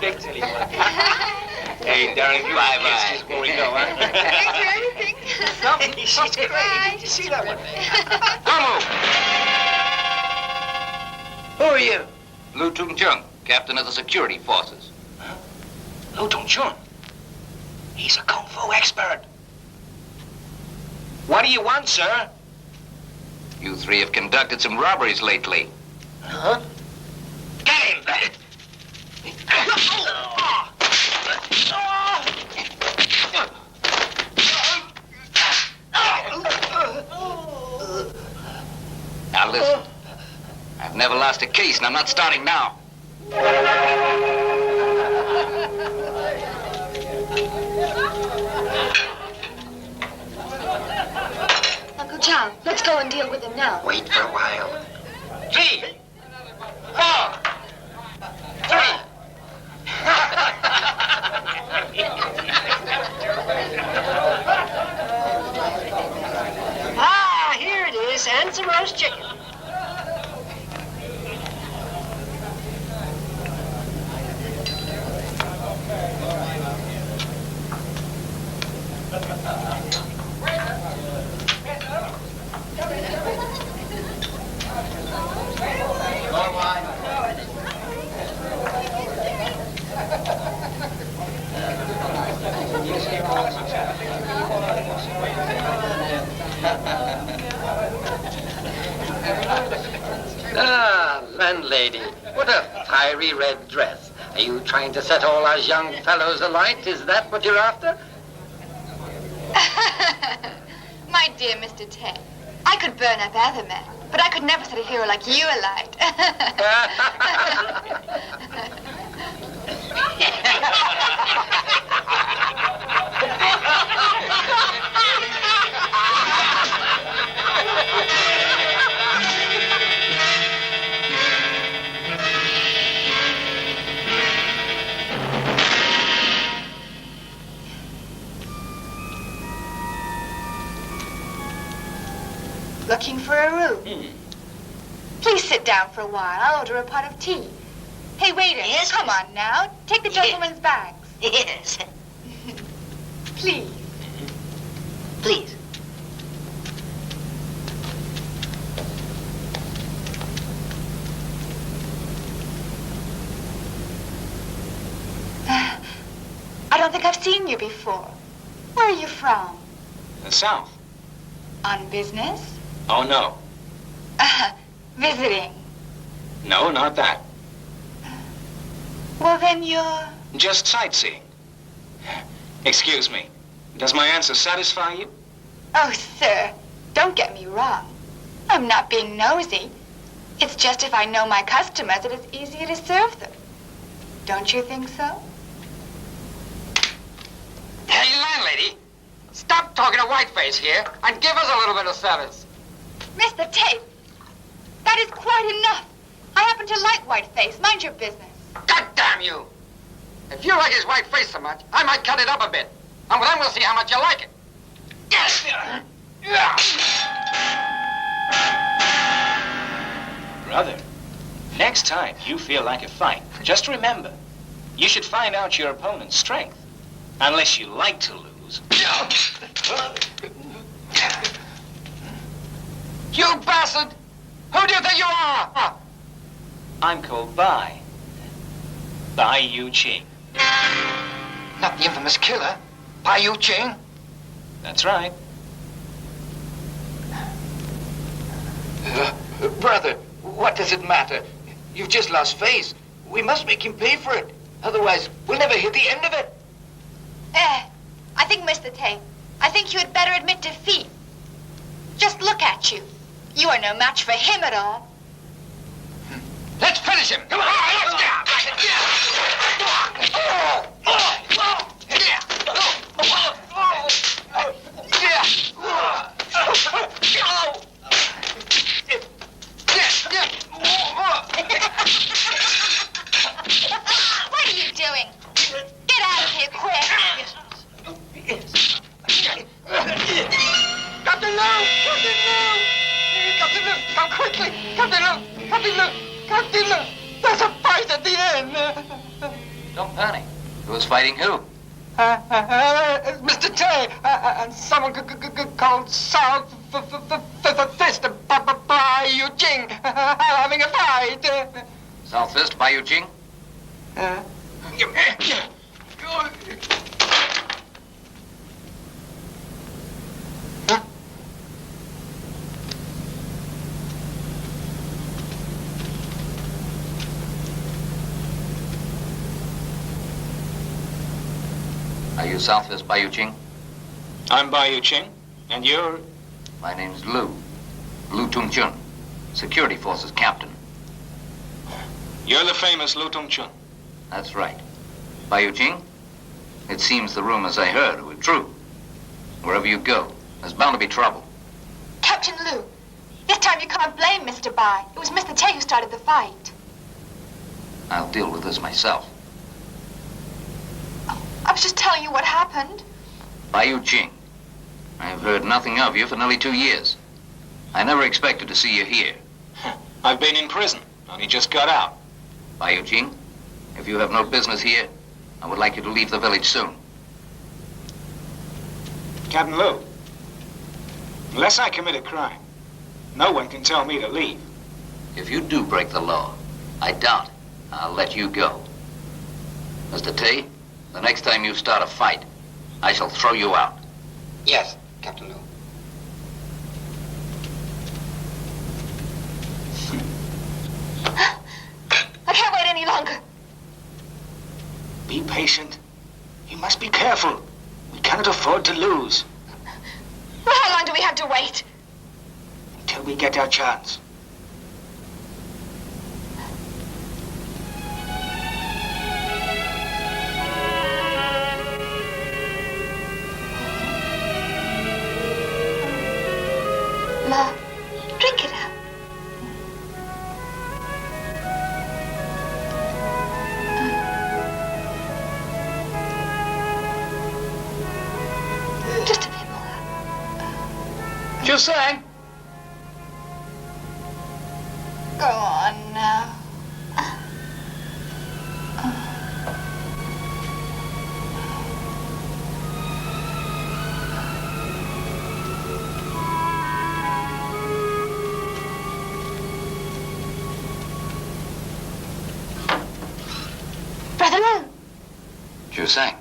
cake till he won. Hey, darling, you Bye-bye. just before we go, huh? Thanks for everything. She's great. Did you see that one? Who are you? Lu Tung Chung, captain of the security forces. Lu Tung Chung. He's a kung fu expert. What do you want, sir? You three have conducted some robberies lately. Huh? Get him! Now listen, I've never lost a case and I'm not starting now. Uncle John, let's go and deal with him now. Wait for a while. 3, 4, 3. Here it is, and some roast chicken. Ah, landlady, what a fiery red dress. Are you trying to set all us young fellows alight? Is that what you're after? My dear Mr. Tay, I could burn up other men, but I could never set a hero like you alight. Looking for a room? Please sit down for a while. I'll order a pot of tea. Hey, waiter, Yes, come on now. Take the gentleman's bags. Yes. Please. Please. I don't think I've seen you before. Where are you from? The South. On business? Oh, no. Visiting. No, not that. Well, then you're... Just sightseeing. Excuse me. Does my answer satisfy you? Oh, sir, don't get me wrong. I'm not being nosy. It's just if I know my customers, it is easier to serve them. Don't you think so? Hey, landlady, stop talking to Whiteface here and give us a little bit of service. Mr. Tate, that is quite enough. I happen to like Whiteface. Mind your business. God damn you! If you like his white face so much, I might cut it up a bit. And then we'll see how much you like it. Yes! Brother, next time you feel like a fight, just remember, you should find out your opponent's strength. Unless you like to lose. You bastard! Who do you think you are? I'm called Bai. Bai Yu Ching. Not the infamous killer, Bai Yu Ching. That's right. Brother, what does it matter? You've just lost face. We must make him pay for it. Otherwise, we'll never hit the end of it. I think, Mr. Tate, I think you had better admit defeat. Just look at you. You are no match for him at all. Let's finish him. Come on, let's go. What are you doing? Get out of here quick. Captain Lou! Captain Lou! Captain Lou, come quickly! Captain Lou! Captain Lou! Captain Lou! There's a fight at the end! Don't panic. Who was fighting who? Mr. Tay, and someone called South Fist by Eugene having a fight. South Fist by Eugene? Are you South Fist by Eugene? I'm Bai Ching, and you're... My name's Lu. Lu Tung Chun, Security Forces Captain. You're the famous Lu Tung Chun. That's right. Bai Eugene, it seems the rumors I heard were true. Wherever you go, there's bound to be trouble. Captain Lou, this time you can't blame Mr. Bai. It was Mr. Tay who started the fight. I'll deal with this myself. I was just telling you what happened. Bai Eugene, I have heard nothing of you for nearly 2 years. I never expected to see you here. I've been in prison, only just got out. Bai Eugene, if you have no business here, I would like you to leave the village soon. Captain Lou, unless I commit a crime, no one can tell me to leave. If you do break the law, I doubt I'll let you go. Mr. Tay, the next time you start a fight, I shall throw you out. Yes, Captain Lou. I can't wait any longer. Be patient. You must be careful. We cannot afford to lose Well, how long do we have to wait? until we get our chance. Ma, drink it up. Just a bit more. You sang? Go on now. Brother Lou, Ju Sang,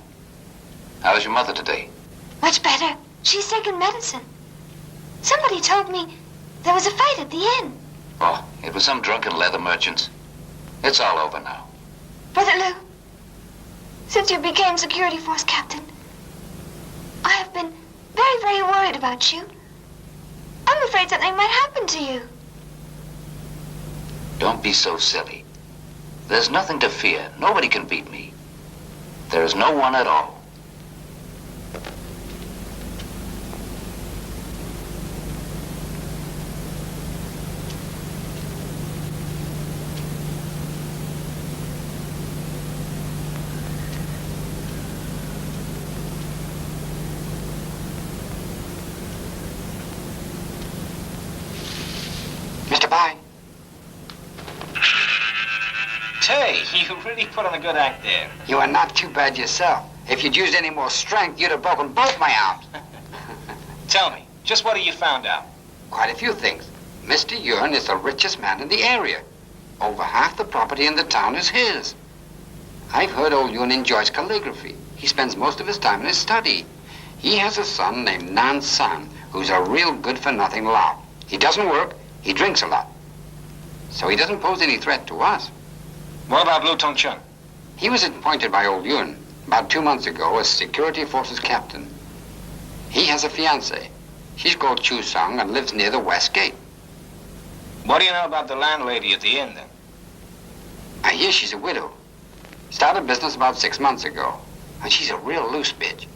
how's your mother today? much better. She's taken medicine. Somebody told me there was a fight at the inn. Oh, it was some drunken leather merchants. It's all over now. Brother Lou, since you became security force captain, I have been very, very worried about you. I'm afraid something might happen to you. Don't be so silly. There's nothing to fear. Nobody can beat me. There is no one at all. Mr. Bai, Tay, you really put on a good act there. you are not too bad yourself. If you'd used any more strength, you'd have broken both my arms. Tell me, just what have you found out? Quite a few things. Mr. Yuan is the richest man in the area. Over half the property in the town is his. I've heard old Yuan enjoys calligraphy. He spends most of his time in his study. He has a son named Nan San, who's a real good-for-nothing lout. He doesn't work, he drinks a lot. So he doesn't pose any threat to us. What about Lu Tong Chun? He was appointed by old Yuan about 2 months ago as security forces captain. He has a fiancée. She's called Chu Sung and lives near the West Gate. What do you know about the landlady at the inn, then? I hear she's a widow. Started business about 6 months ago. And she's a real loose bitch.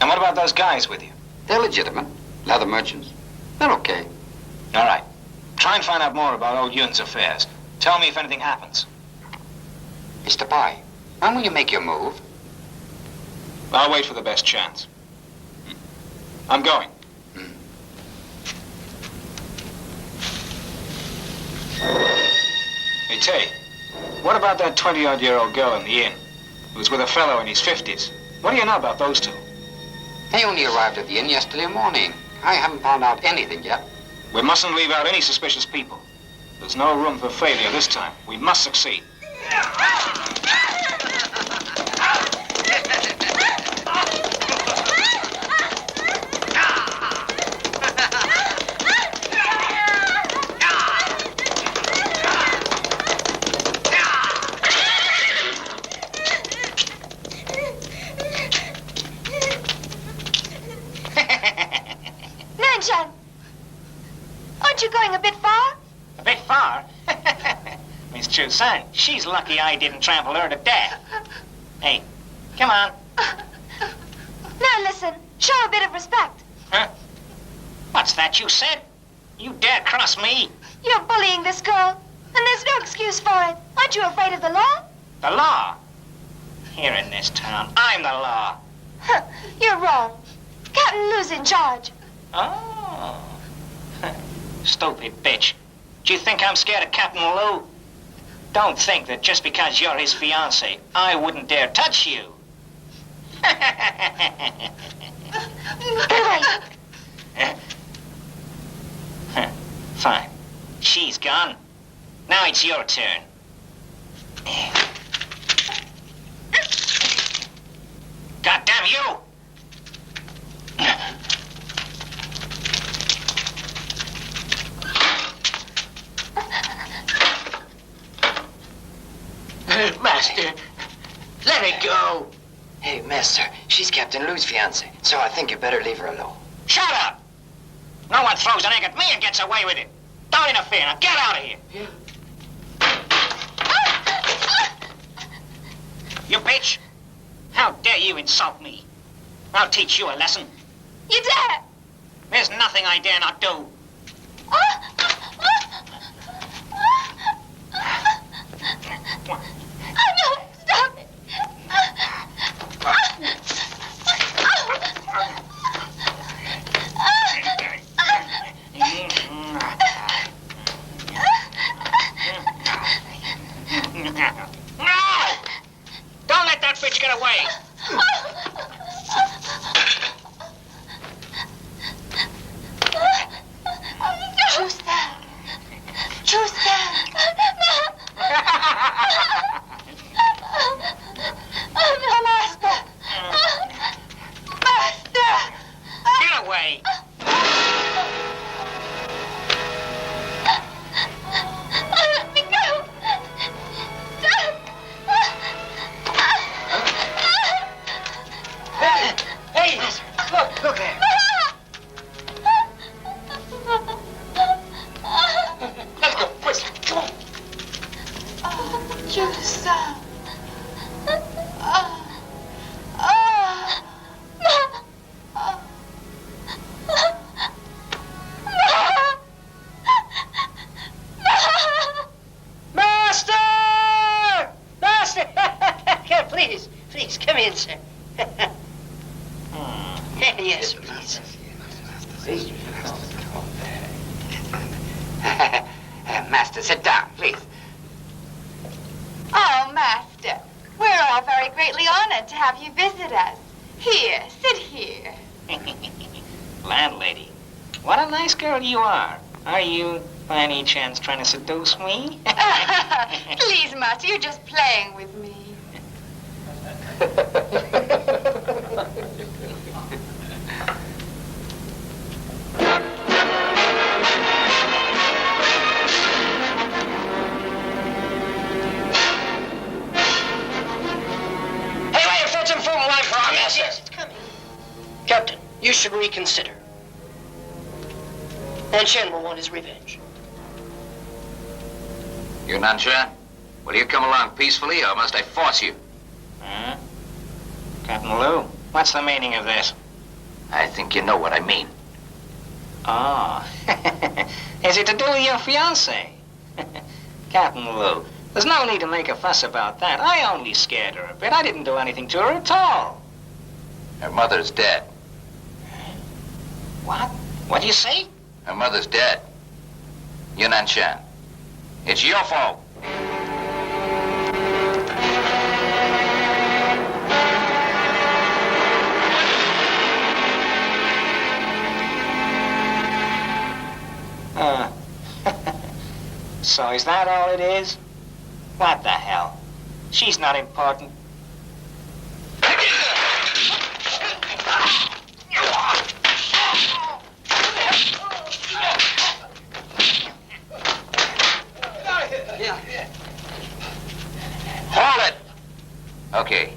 And what about those guys with you? They're legitimate. Leather merchants. They're okay. All right. Try and find out more about old Yun's affairs. Tell me if anything happens. Mr. Bai, when will you make your move? I'll wait for the best chance. I'm going. Hey, Tay, what about that 20-odd-year-old girl in the inn? who was with a fellow in his 50s. What do you know about those two? They only arrived at the inn yesterday morning. I haven't found out anything yet. We mustn't leave out any suspicious people. There's no room for failure this time. We must succeed. Nanshan! Aren't you going a bit far? A bit far? Miss Chusan, she's lucky I didn't trample her to death. Hey, come on. Now listen, show a bit of respect. Huh? What's that you said? You dare cross me? You're bullying this girl, and there's no excuse for it. Aren't you afraid of the law? The law? Here in this town, I'm the law. Huh, you're wrong. Captain Lou's in charge. Oh. Stupid bitch. Do you think I'm scared of Captain Lou? Don't think that just because you're his fiancé, I wouldn't dare touch you. Get away. Fine. She's gone. Now it's your turn. God damn you! Master, let it go. Hey, Master, she's Captain Lou's fiancée, so I think you better leave her alone. Shut up! No one throws an egg at me and gets away with it. Don't interfere. Now get out of here. Yeah. You bitch! How dare you insult me? I'll teach you a lesson. You dare! There's nothing I dare not do. Oh, no, stop it. No! Don't let that bitch get away. Choose that. Choose that. Oh, Master. Master. Get away. Let me go. Hey, look there. Let's go, quick, come on. Choose that. Master! Master! Please, please, come in, sir. Yes, please. Master, sit down, please. Oh, Master, we're all very greatly honored to have you visit us. Here, sit here. Landlady, what a nice girl you are. Are you, by any chance, trying to seduce me? Please, Master, you're just playing with me. Yes, it's coming. Captain, you should reconsider. Nanshan will want his revenge. You Nanshan? Will you come along peacefully, or must I force you? Huh? Captain Lou, what's the meaning of this? I think you know what I mean. Oh. Is it to do with your fiancée? Captain Lou, there's no need to make a fuss about that. I only scared her a bit. I didn't do anything to her at all. Her mother's dead. What? What'd you say? Her mother's dead. Yunanshan. It's your fault. So is that all it is? What the hell? She's not important. Hold it! Okay.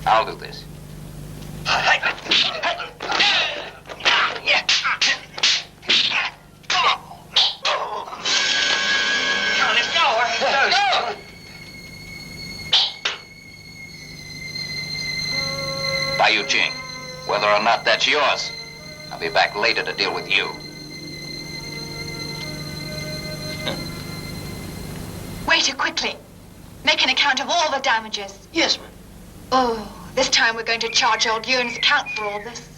I'll do this. Bayou Ching, whether or not that's yours, I'll be back later to deal with you. Waiter, quickly. Make an account of all the damages. Yes, ma'am. Oh, this time we're going to charge old Ewan's account for all this.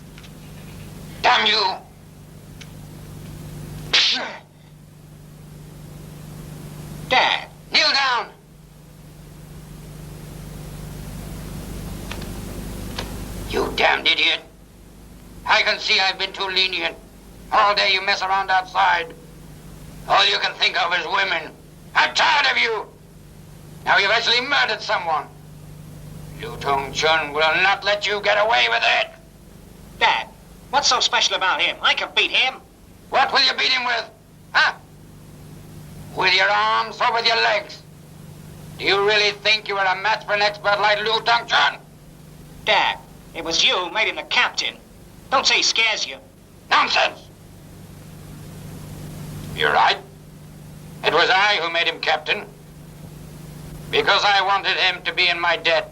Damn you! Dad, Kneel down! You damned idiot! I can see I've been too lenient. All day you mess around outside. All you can think of is women. I'm tired of you! Now you've actually murdered someone. Lu Tong Chun will not let you get away with it. Dad, what's so special about him? I can beat him. What will you beat him with? Huh? With your arms or with your legs? Do you really think you are a match for an expert like Lu Tong Chun? Dad, it was you who made him the captain. Don't say he scares you. Nonsense! You're right. It was I who made him captain. Because I wanted him to be in my debt.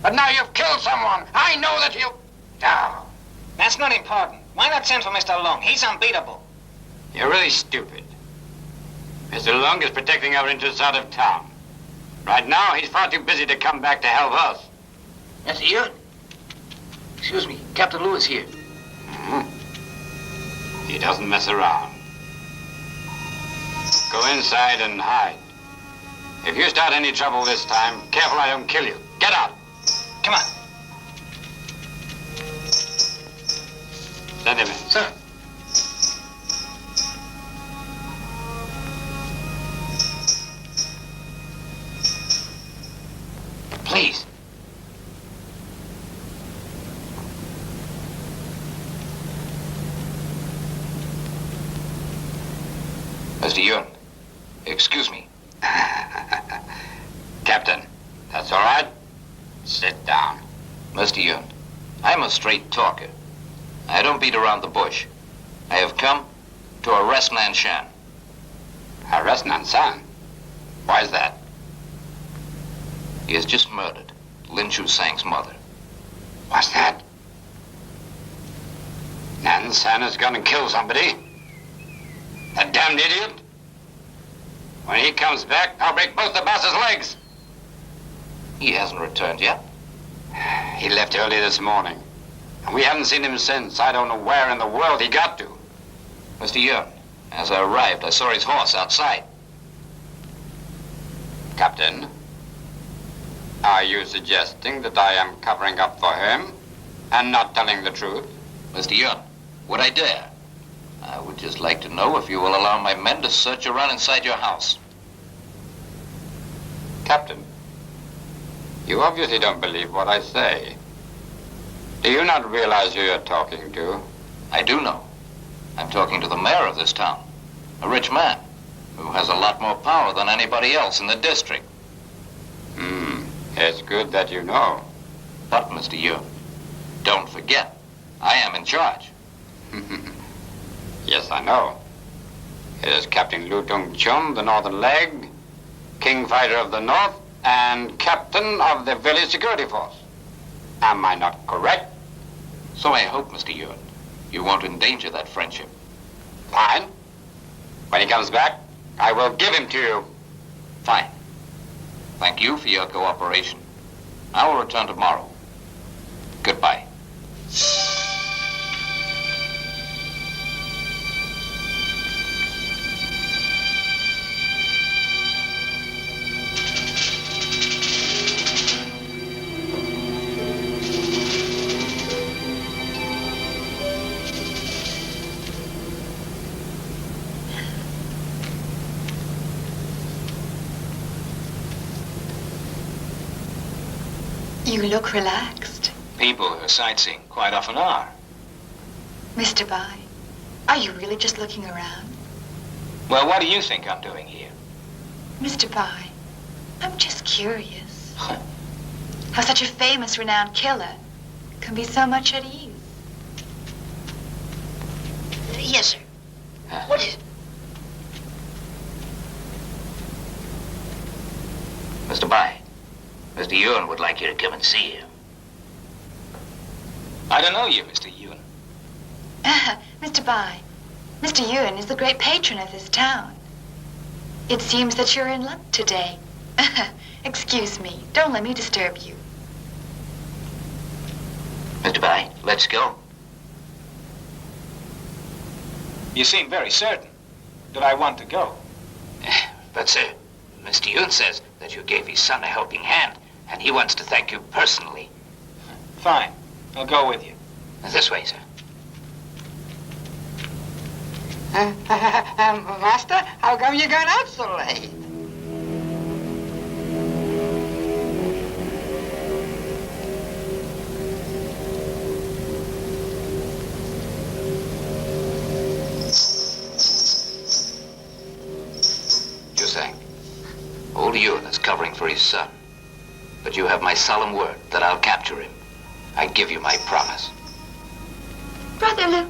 But now you've killed someone. I know that you... Oh, That's not important. Why not send for Mr. Long? He's unbeatable. you're really stupid. Mr. Long is protecting our interests out of town. Right now, he's far too busy to come back to help us. Mr. Yun. Excuse me, Captain Lewis here. He doesn't mess around. Go inside and hide. If you start any trouble this time, careful I don't kill you. Get out. Come on. Send him in. Sir. Please. Mr. Yun, excuse me. Captain, that's all right? Sit down. Mr. Yun, I'm a straight talker. I don't beat around the bush. I have come to arrest Nanshan. Arrest Nansan? Why is that? He has just murdered Lin Chu Sang's mother. What's that? Nansan has gone and killed somebody? That damned idiot? When he comes back, I'll break both the boss's legs. He hasn't returned yet. He left early this morning. And we haven't seen him since. I don't know where in the world he got to. Mr. Yun, as I arrived, I saw his horse outside. Captain, are you suggesting that I am covering up for him and not telling the truth? Mr. Yun, would I dare? I would just like to know if you will allow my men to search around inside your house. Captain, you obviously don't believe what I say. Do you not realize who you're talking to? I do know. I'm talking to the mayor of this town, a rich man who has a lot more power than anybody else in the district. It's good that you know. But, Mr. Yun, don't forget, I am in charge. Yes, I know. It is Captain Lu Tong Chun, the Northern Leg, King Fighter of the North, and Captain of the Village Security Force. Am I not correct? So I hope, Mr. Yun, you won't endanger that friendship. Fine. When he comes back, I will give him to you. Fine. Thank you for your cooperation. I will return tomorrow. Goodbye. You look relaxed. People who are sightseeing quite often are. Mr. Bai, are you really just looking around? Well, what do you think I'm doing here? Mr. Bai, I'm just curious. How such a famous, renowned killer can be so much at ease. Yes, sir. What is it? Mr. Bai, Mr. Yuan would like you to come and see him. I don't know you, Mr. Yuan. Mr. Bai, Mr. Yuan is the great patron of this town. It seems that you're in luck today. Excuse me, don't let me disturb you. Mr. Bai, let's go. You seem very certain that I want to go. But, sir, Mr. Yun says that you gave his son a helping hand, and he wants to thank you personally. Fine. I'll go with you. This way, sir. Master, how come you got out so late? Jusang, old Yuan is covering for his son. But you have my solemn word that I'll capture him. I give you my promise. Brother Lu,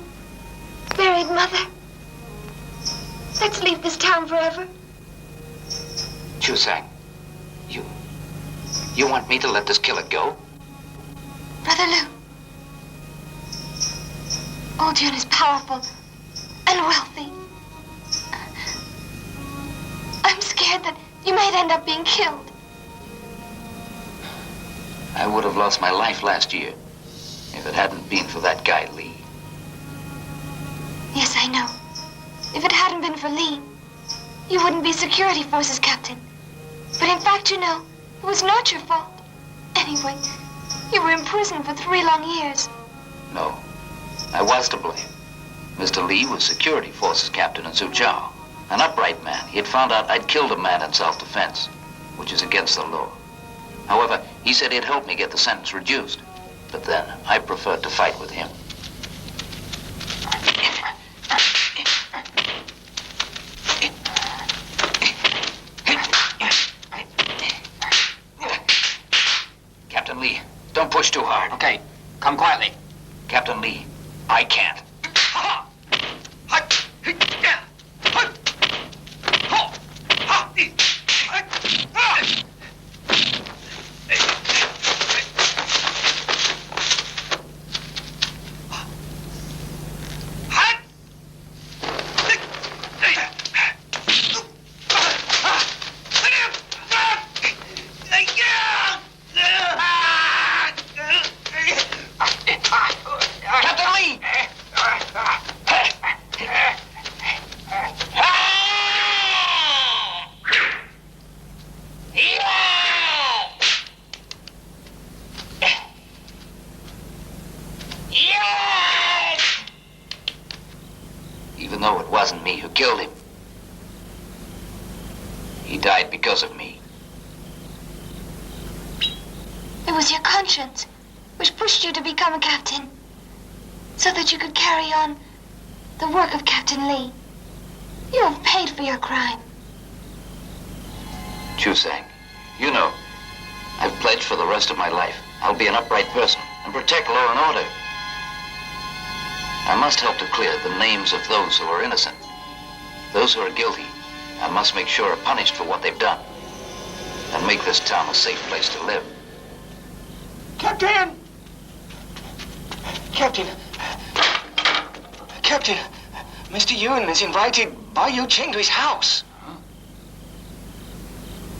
buried mother. Let's leave this town forever. Jusang, you want me to let this killer go? Brother Lu, Old Yun is powerful and wealthy. I'm scared that you might end up being killed. I would have lost my life last year if it hadn't been for that guy, Lee. Yes, I know. If it hadn't been for Lee, you wouldn't be security forces captain. But in fact, you know, it was not your fault. Anyway, you were in prison for 3 long years. No, I was to blame. Mr. Lee was security forces captain in Suzhou. An upright man. He had found out I'd killed a man in self-defense, which is against the law. However, he said he'd help me get the sentence reduced. But then, I preferred to fight with him. Captain Lee, don't push too hard. Okay, come quietly. Captain Lee, I can't. Even though it wasn't me who killed him, he died because of me. It was your conscience which pushed you to become a captain, so that you could carry on the work of Captain Lee. You have paid for your crime. Chusang, you know, I've pledged for the rest of my life I'll be an upright person and protect law and order. I must help to clear the names of those who are innocent. Those who are guilty, I must make sure are punished for what they've done, and make this town a safe place to live. Captain! Captain! Captain! Mr. Yuan is invited by Yu Ching to his house.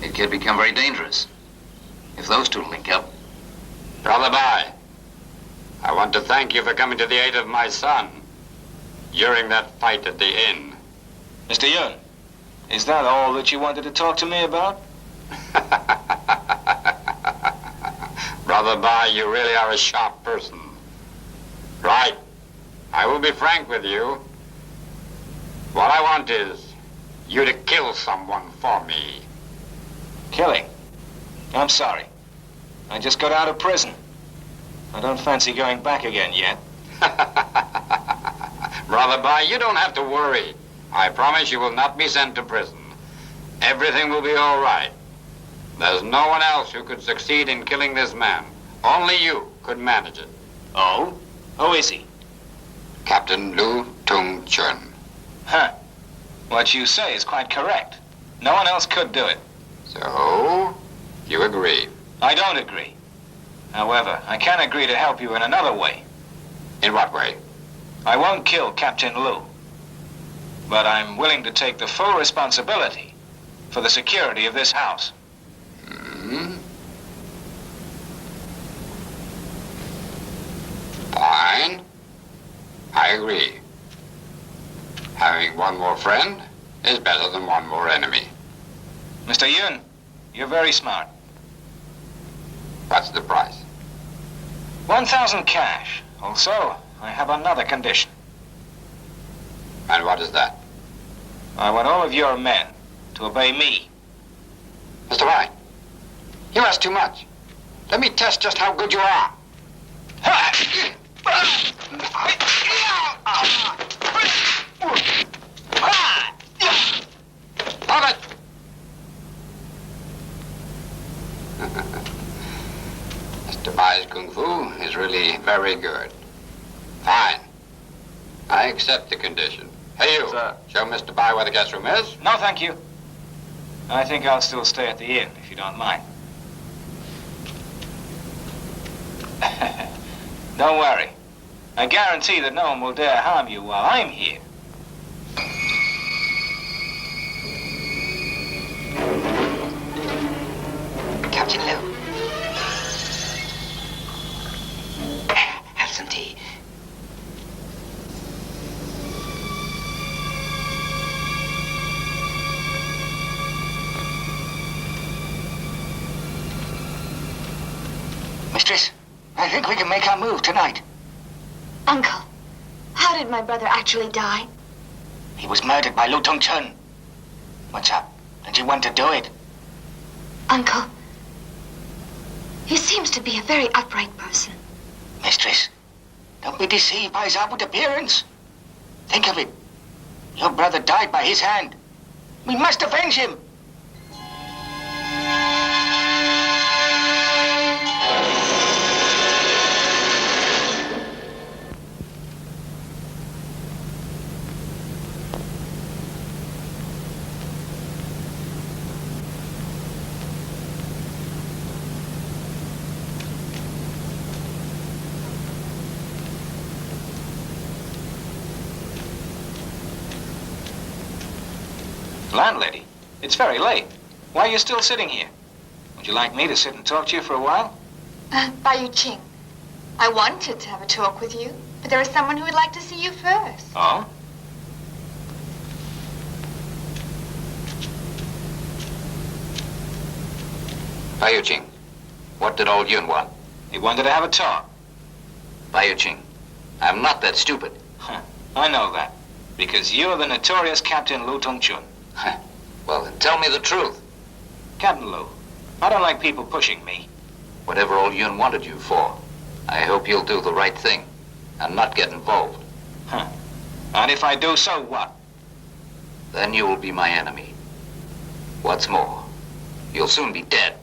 It could become very dangerous if those two link up. Brother Bai, I want to thank you for coming to the aid of my son during that fight at the inn. Mr. Yun, is that all that you wanted to talk to me about? Brother Bai, you really are a sharp person. Right. I will be frank with you. What I want is you to kill someone for me. Killing? I'm sorry. I just got out of prison. I don't fancy going back again yet. Brother Bai, you don't have to worry. I promise you will not be sent to prison. Everything will be all right. There's no one else who could succeed in killing this man. Only you could manage it. Oh? Who is he? Captain Lu Tung Chun. Huh. What you say is quite correct. No one else could do it. So, you agree? I don't agree. However, I can agree to help you in another way. In what way? I won't kill Captain Lu. But I'm willing to take the full responsibility for the security of this house. Fine. I agree. Having one more friend is better than one more enemy. Mr. Yun, you're very smart. What's the price? 1,000 cash. Also, I have another condition. And what is that? I want all of your men to obey me. Mr. White, you ask too much. Let me test just how good you are. Hold it! Mr. Bai's Kung Fu is really very good. Fine. I accept the condition. Hey, you. Sir. Show Mr. Bai where the guest room is. No, thank you. I think I'll still stay at the inn, if you don't mind. Don't worry. I guarantee that no one will dare harm you while I'm here. Captain Lu. Have some tea. Mistress, I think we can make our move tonight. Uncle, how did my brother actually die? He was murdered by Lu Tung Chun. What's up? Don't you want to do it? Uncle, he seems to be a very upright person. Mistress, don't be deceived by his outward appearance. Think of it. Your brother died by his hand. We must avenge him. Landlady, it's very late. Why are you still sitting here? Would you like me to sit and talk to you for a while? Bai Yu Ching, I wanted to have a talk with you, but there is someone who would like to see you first. Oh? Bai Yu Ching, what did old Yun want? He wanted to have a talk. Bai Yu Ching, I'm not that stupid. I know that. Because you're the notorious Captain Lu Tung Chun. Well, then tell me the truth. Captain Lu, I don't like people pushing me. Whatever old Yun wanted you for, I hope you'll do the right thing and not get involved. And if I do, so what? Then you will be my enemy. What's more, you'll soon be dead.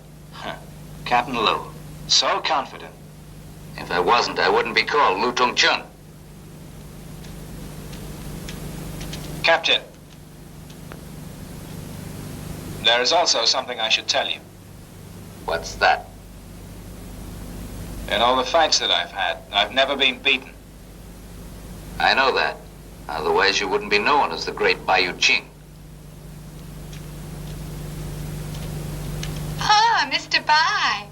Captain Lu, so confident. If I wasn't, I wouldn't be called Lu Tung Chun. Captain, there is also something I should tell you. What's that? In all the fights that I've had, I've never been beaten. I know that. Otherwise, you wouldn't be known as the great Bai Yu Ching. Ah, Mr. Bai.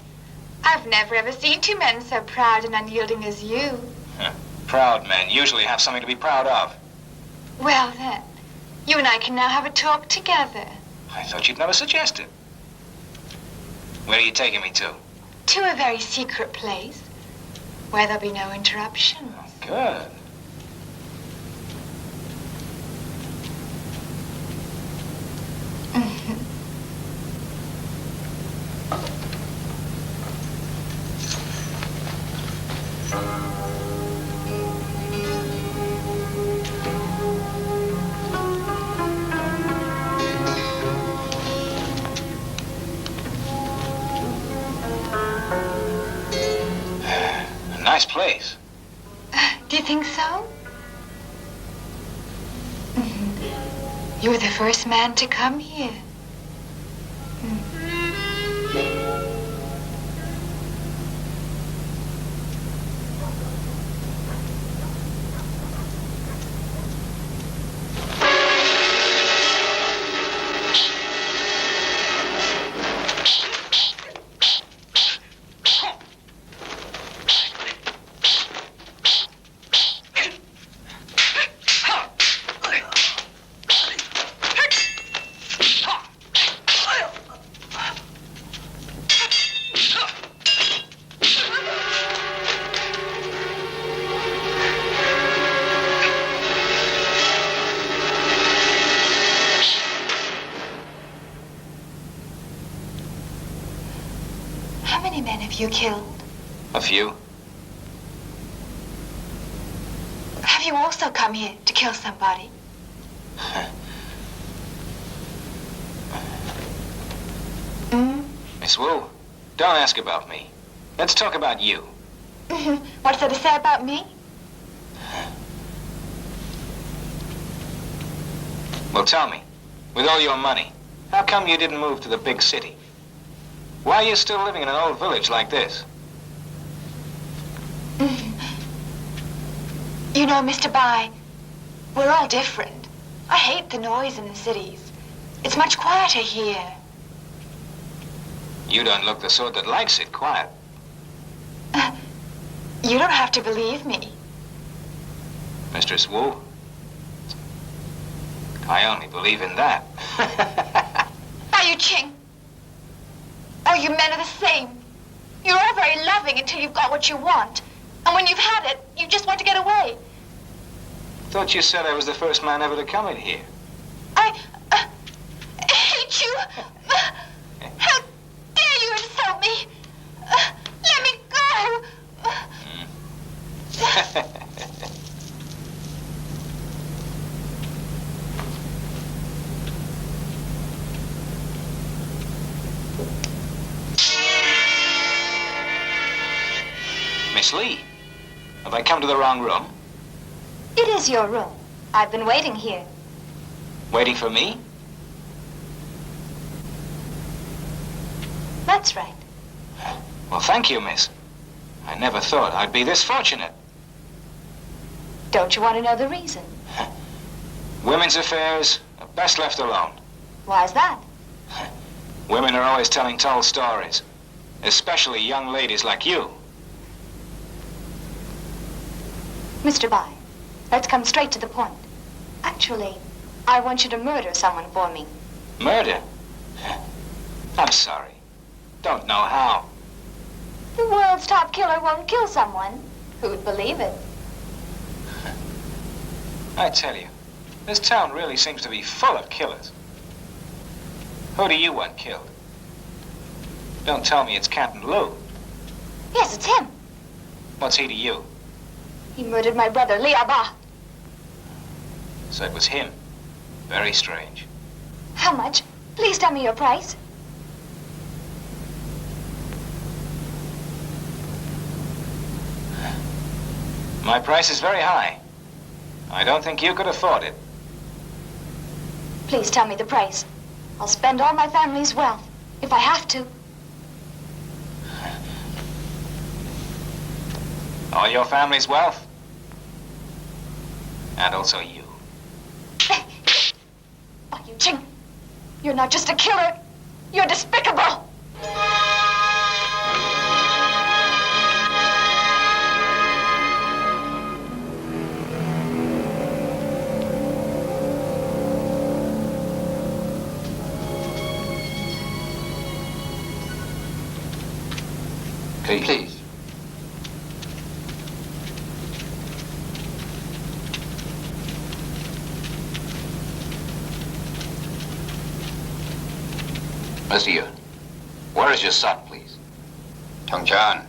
I've never ever seen two men so proud and unyielding as you. Proud men usually have something to be proud of. Well then, you and I can now have a talk together. I thought you'd never suggest it. Where are you taking me to? To a very secret place, where there'll be no interruptions. Good. so? You're the first man to come here. How many men have you killed? A few. Have you also come here to kill somebody? Miss Wu, don't ask about me. Let's talk about you. What's there to say about me? Well, tell me, with all your money, how come you didn't move to the big city? Why are you still living in an old village like this? You know, Mr. Bai, we're all different. I hate the noise in the cities. It's much quieter here. You don't look the sort that likes it quiet. You don't have to believe me. Mistress Wu, I only believe in that. Are you Ching? Oh, you men are the same. You're all very loving until you've got what you want. And when you've had it, you just want to get away. Thought you said I was the first man ever to come in here. I hate you. How dare you insult me? Let me go. Miss Lee, have I come to the wrong room? It is your room. I've been waiting here. Waiting for me? That's right. Well, thank you, miss. I never thought I'd be this fortunate. Don't you want to know the reason? Women's affairs are best left alone. Why's that? Women are always telling tall stories, especially young ladies like you. Mr. Bai, let's come straight to the point. Actually, I want you to murder someone for me. Murder? I'm sorry. Don't know how. The world's top killer won't kill someone. Who'd believe it? I tell you, this town really seems to be full of killers. Who do you want killed? Don't tell me it's Captain Lu. Yes, it's him. What's he to you? He murdered my brother, Li Ba. So it was him. Very strange. How much? Please tell me your price. My price is very high. I don't think you could afford it. Please tell me the price. I'll spend all my family's wealth, if I have to. All your family's wealth? And also you. Oh, you Ching. You're not just a killer. You're despicable. Please. Monsieur, where is your son, please? Tong Chan,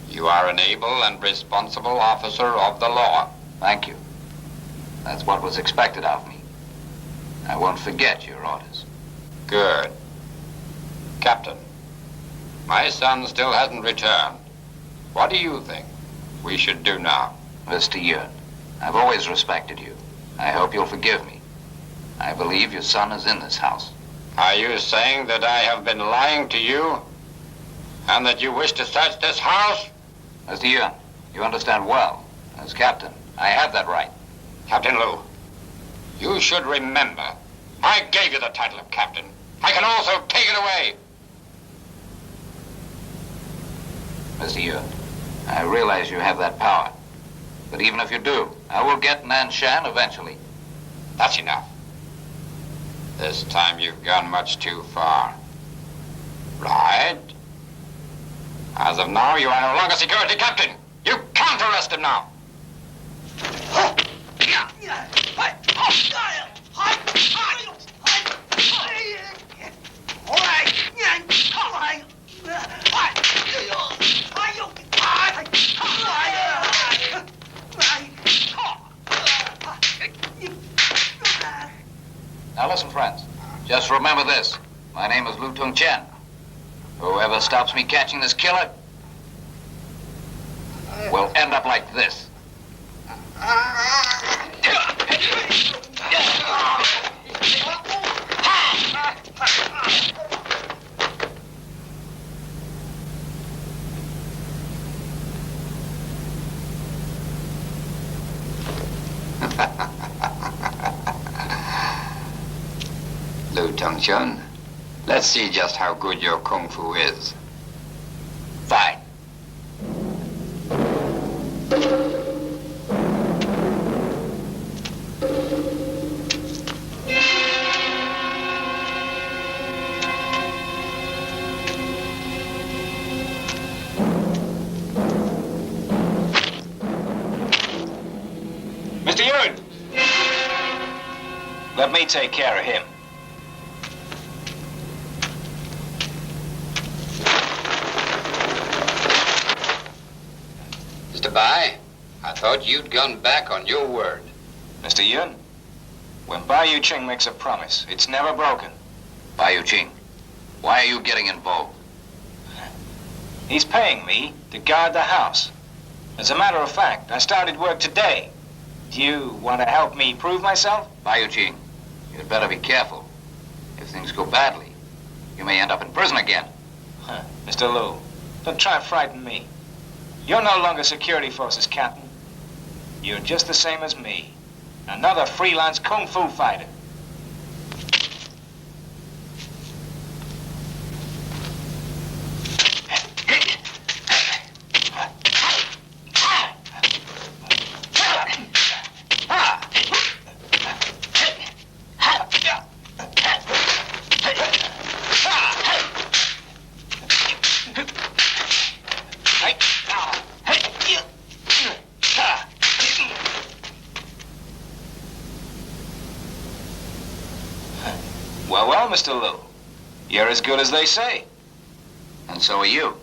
you are an able and responsible officer of the law. Thank you. That's what was expected of me. I won't forget your orders. Good. Captain, my son still hasn't returned. What do you think we should do now? Mr. Yun, I've always respected you. I hope you'll forgive me. I believe your son is in this house. Are you saying that I have been lying to you? And that you wish to search this house? Mr. Yun, you understand well. As captain, I have that right. Captain Liu, you should remember, I gave you the title of captain. I can also take it away. Mr. Yun, I realize you have that power. But even if you do, I will get Nanshan eventually. That's enough. This time you've gone much too far. Right? As of now, you are no longer security captain. You can't arrest him now. Now listen, friends. Just remember this. My name is Lu Tung Chen. Whoever stops me catching this killer will end up like this. Lu Tongchun, let's see just how good your kung fu is. Fine. Mr. Yun! Let me take care of him. Mr. Bai, I thought you'd gone back on your word. Mr. Yun, when Bai Yu Ching makes a promise, it's never broken. Bai Yu Ching, why are you getting involved? He's paying me to guard the house. As a matter of fact, I started work today. Do you want to help me prove myself? Bai Yu Ching, you'd better be careful. If things go badly, you may end up in prison again. Mr. Liu, don't try to frighten me. You're no longer security forces captain. You're just the same as me. Another freelance kung fu fighter. Well, Mr. Liu, you're as good as they say. And so are you.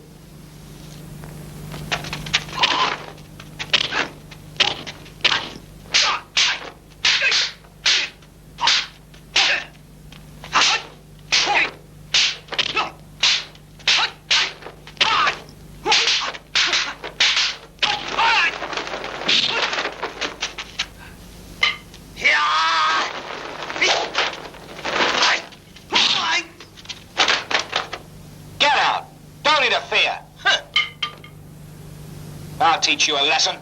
I'll teach you a lesson.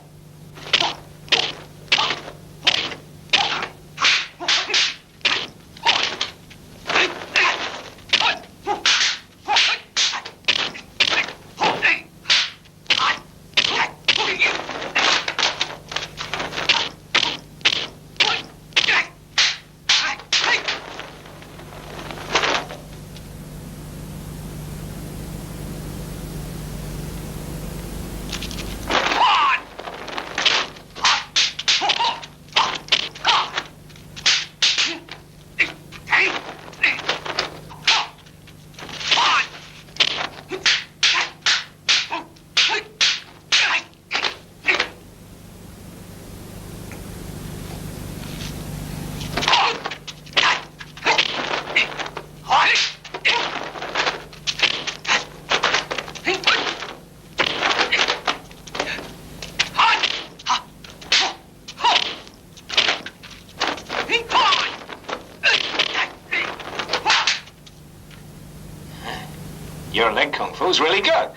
Your leg kung fu's really good.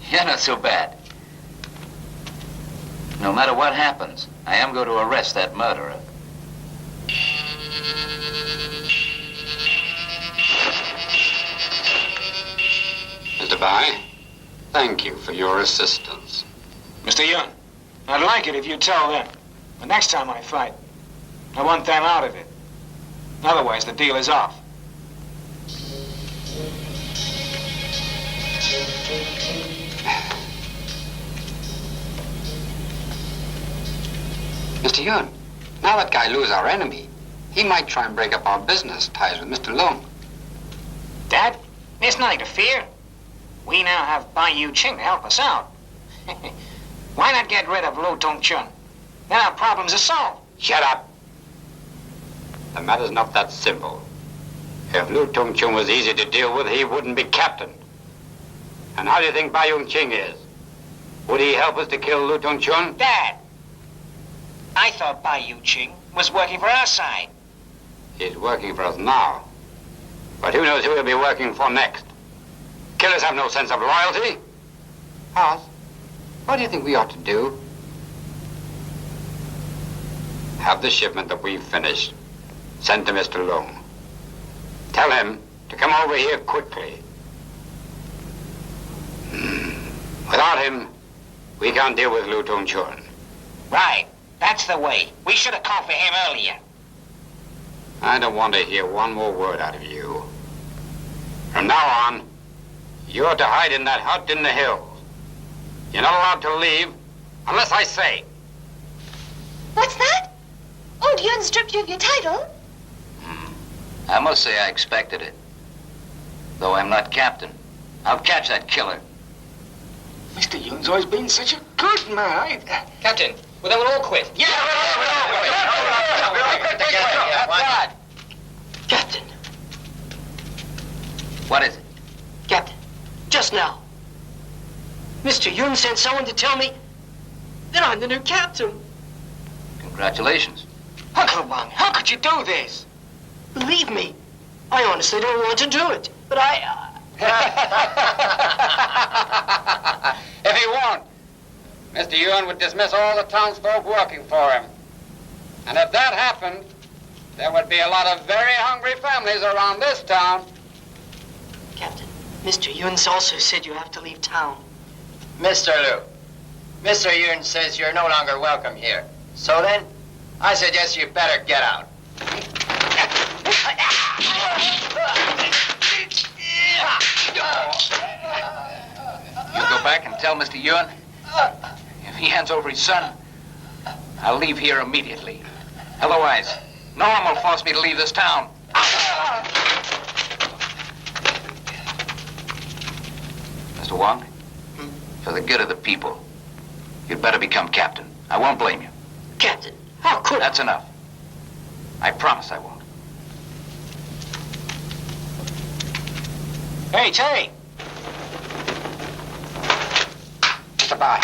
You're not so bad. No matter what happens, I am going to arrest that murderer. Mr. Bai, thank you for your assistance. Mr. Yun, I'd like it if you tell them. The next time I fight, I want them out of it. Otherwise, the deal is off. Mr. Yun, now that Guy Lu's our enemy, he might try and break up our business ties with Mr. Long. Dad, there's nothing to fear. We now have Bai Yu Ching to help us out. Why not get rid of Lu Tong Chun? Then our problems are solved. Shut up! The matter's not that simple. If Lu Tong Chung was easy to deal with, he wouldn't be captain. And how do you think Bai Yung Ching is? Would he help us to kill Lu Tong Chun? Dad, I thought Bai Yu Ching was working for our side. He's working for us now. But who knows who he'll be working for next? Killers have no sense of loyalty. Hoss, what do you think we ought to do? Have the shipment that we've finished sent to Mr. Long. Tell him to come over here quickly. Without him, we can't deal with Lu Tong Chun. Right, that's the way. We should have called for him earlier. I don't want to hear one more word out of you. From now on, you're to hide in that hut in the hills. You're not allowed to leave unless I say. What's that? Old Yun stripped you of your title? I must say I expected it. Though I'm not captain. I'll catch that killer. Mr. Yun's always been such a good man. Captain, well, then we'll all quit. Yeah, Captain, What is it? Captain, just now, Mr. Yun sent someone to tell me that I'm the new captain. Congratulations. Uncle Wang, how could you do this? Believe me, I honestly don't want to do it, but If he won't, Mr. Yuan would dismiss all the townsfolk working for him. And if that happened, there would be a lot of very hungry families around this town. Captain, Mr. Yun also said you have to leave town. Mr. Liu, Mr. Yun says you're no longer welcome here. So then, I suggest you better get out. You go back and tell Mr. Yun, if he hands over his son, I'll leave here immediately. Otherwise, no one will force me to leave this town. Mr. Wong, for the good of the people, you'd better become captain. I won't blame you. Captain, how could That's enough. I promise I won't. Hey, Terry. Mr. Bai,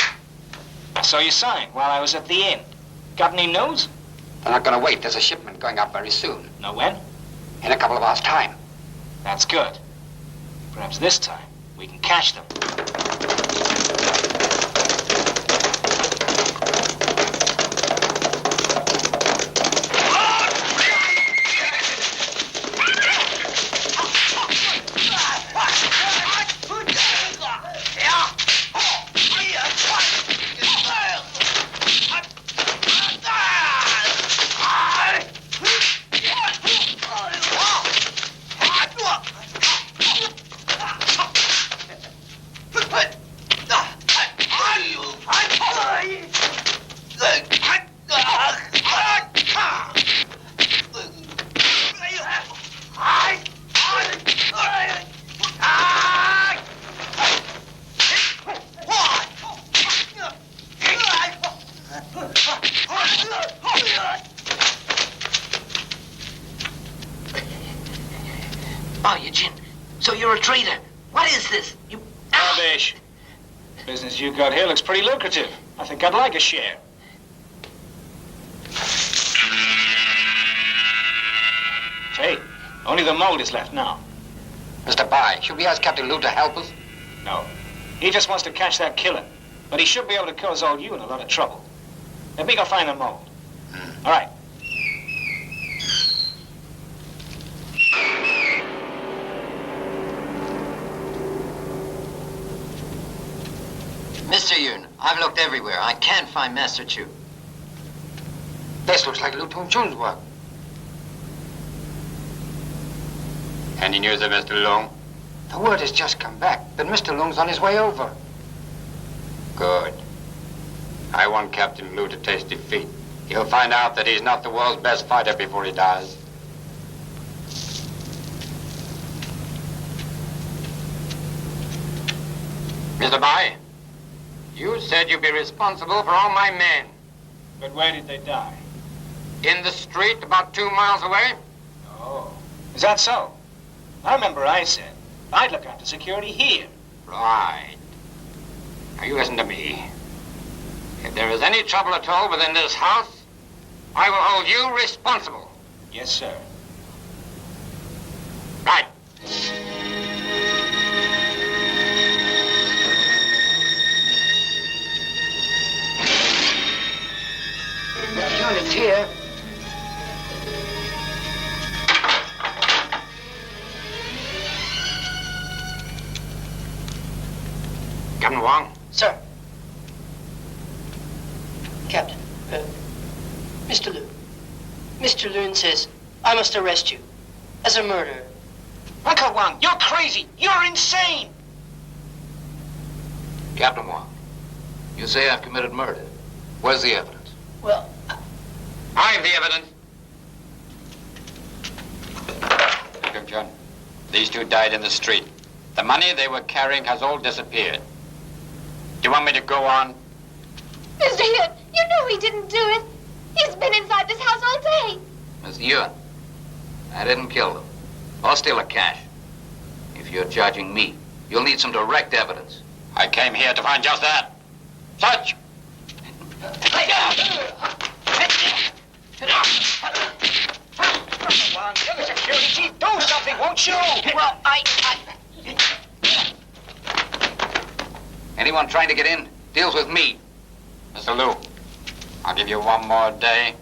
I saw you sign while I was at the inn. Got any news? they're not going to wait. There's a shipment going up very soon. Know when? In a couple of hours' time. That's good. Perhaps this time we can catch them. Oh, Eugene, so you're a traitor. What is this? You... Rubbish. Business you got here looks pretty lucrative. I think I'd like a share. Hey, only the mold is left now. Mr. Bai, should we ask Captain Lou to help us? No. He just wants to catch that killer. But he should be able to cause all you in a lot of trouble. Let me go find the mold. All right. Mr. Yun, I've looked everywhere. I can't find Master Chu. This looks like Lu Tung Chun's work. Any news of Mr. Long? The word has just come back that Mr. Lung's on his way over. Good. I want Captain Lu to taste defeat. He'll find out that he's not the world's best fighter before he dies. Mr. Bai, you said you'd be responsible for all my men. But where did they die? In the street about 2 miles away? Oh. Is that so? I remember I said I'd look after security here. Right. Now you listen to me. If there is any trouble at all within this house, I will hold you responsible. Yes, sir. Right. Yun is here. Captain Wong. Sir. Captain, Mr. Lu. Mr. Lun says I must arrest you as a murderer. Uncle Wang, you're crazy. You're insane. Captain Wong, you say I've committed murder. Where's the evidence? Well, I have the evidence. Look him, John. These two died in the street. The money they were carrying has all disappeared. Do you want me to go on? Mr. Yun, you know he didn't do it. He's been inside this house all day. Mr. Yun, I didn't kill them or steal the cash. If you're charging me, you'll need some direct evidence. I came here to find just that. Such. Wang, you're the security chief. Do something, won't you? well, Anyone trying to get in deals with me. Mr. Lu, I'll give you one more day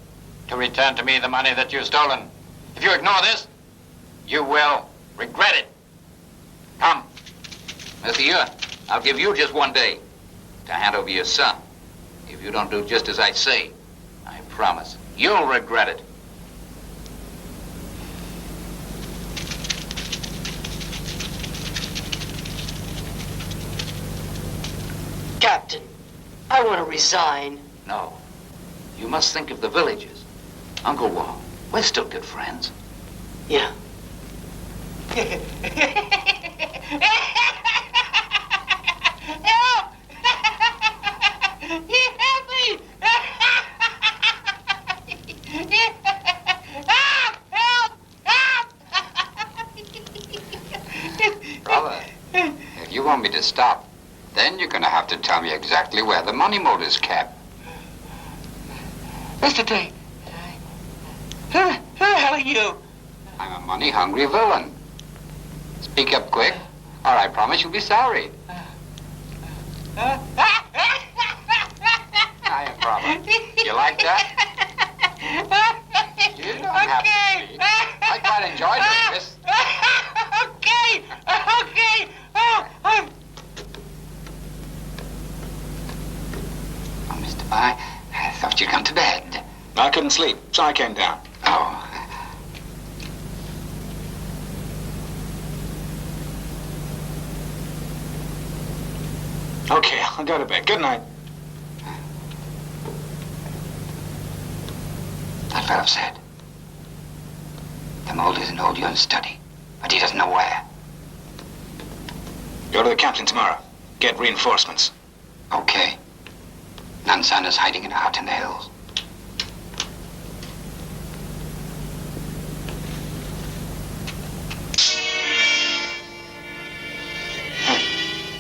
to return to me the money that you've stolen. If you ignore this, you will regret it. Come. Mr. Yun, I'll give you just 1 day to hand over your son. If you don't do just as I say, I promise, you'll regret it. Captain, I want to resign. No. You must think of the villagers. Uncle Wong, we're still good friends. Yeah. Help! Help me! Help! Brother, if you want me to stop, then you're going to have to tell me exactly where the money mold is kept. Mr. Tay, who the hell are you? I'm a money-hungry villain. Speak up quick, or I promise you'll be sorry. Hiya, brother. You like that? You don't have to speak. I quite enjoy doing this. Okay. Oh, Mr. Bai, I thought you'd gone to bed. I couldn't sleep, so I came down. Oh. Okay, I'll go to bed. Good night. That fellow said the mold is in old Yun's study, but he doesn't know where. Go to the captain tomorrow. Get reinforcements. Okay. Nansan is hiding in a hut in the hills.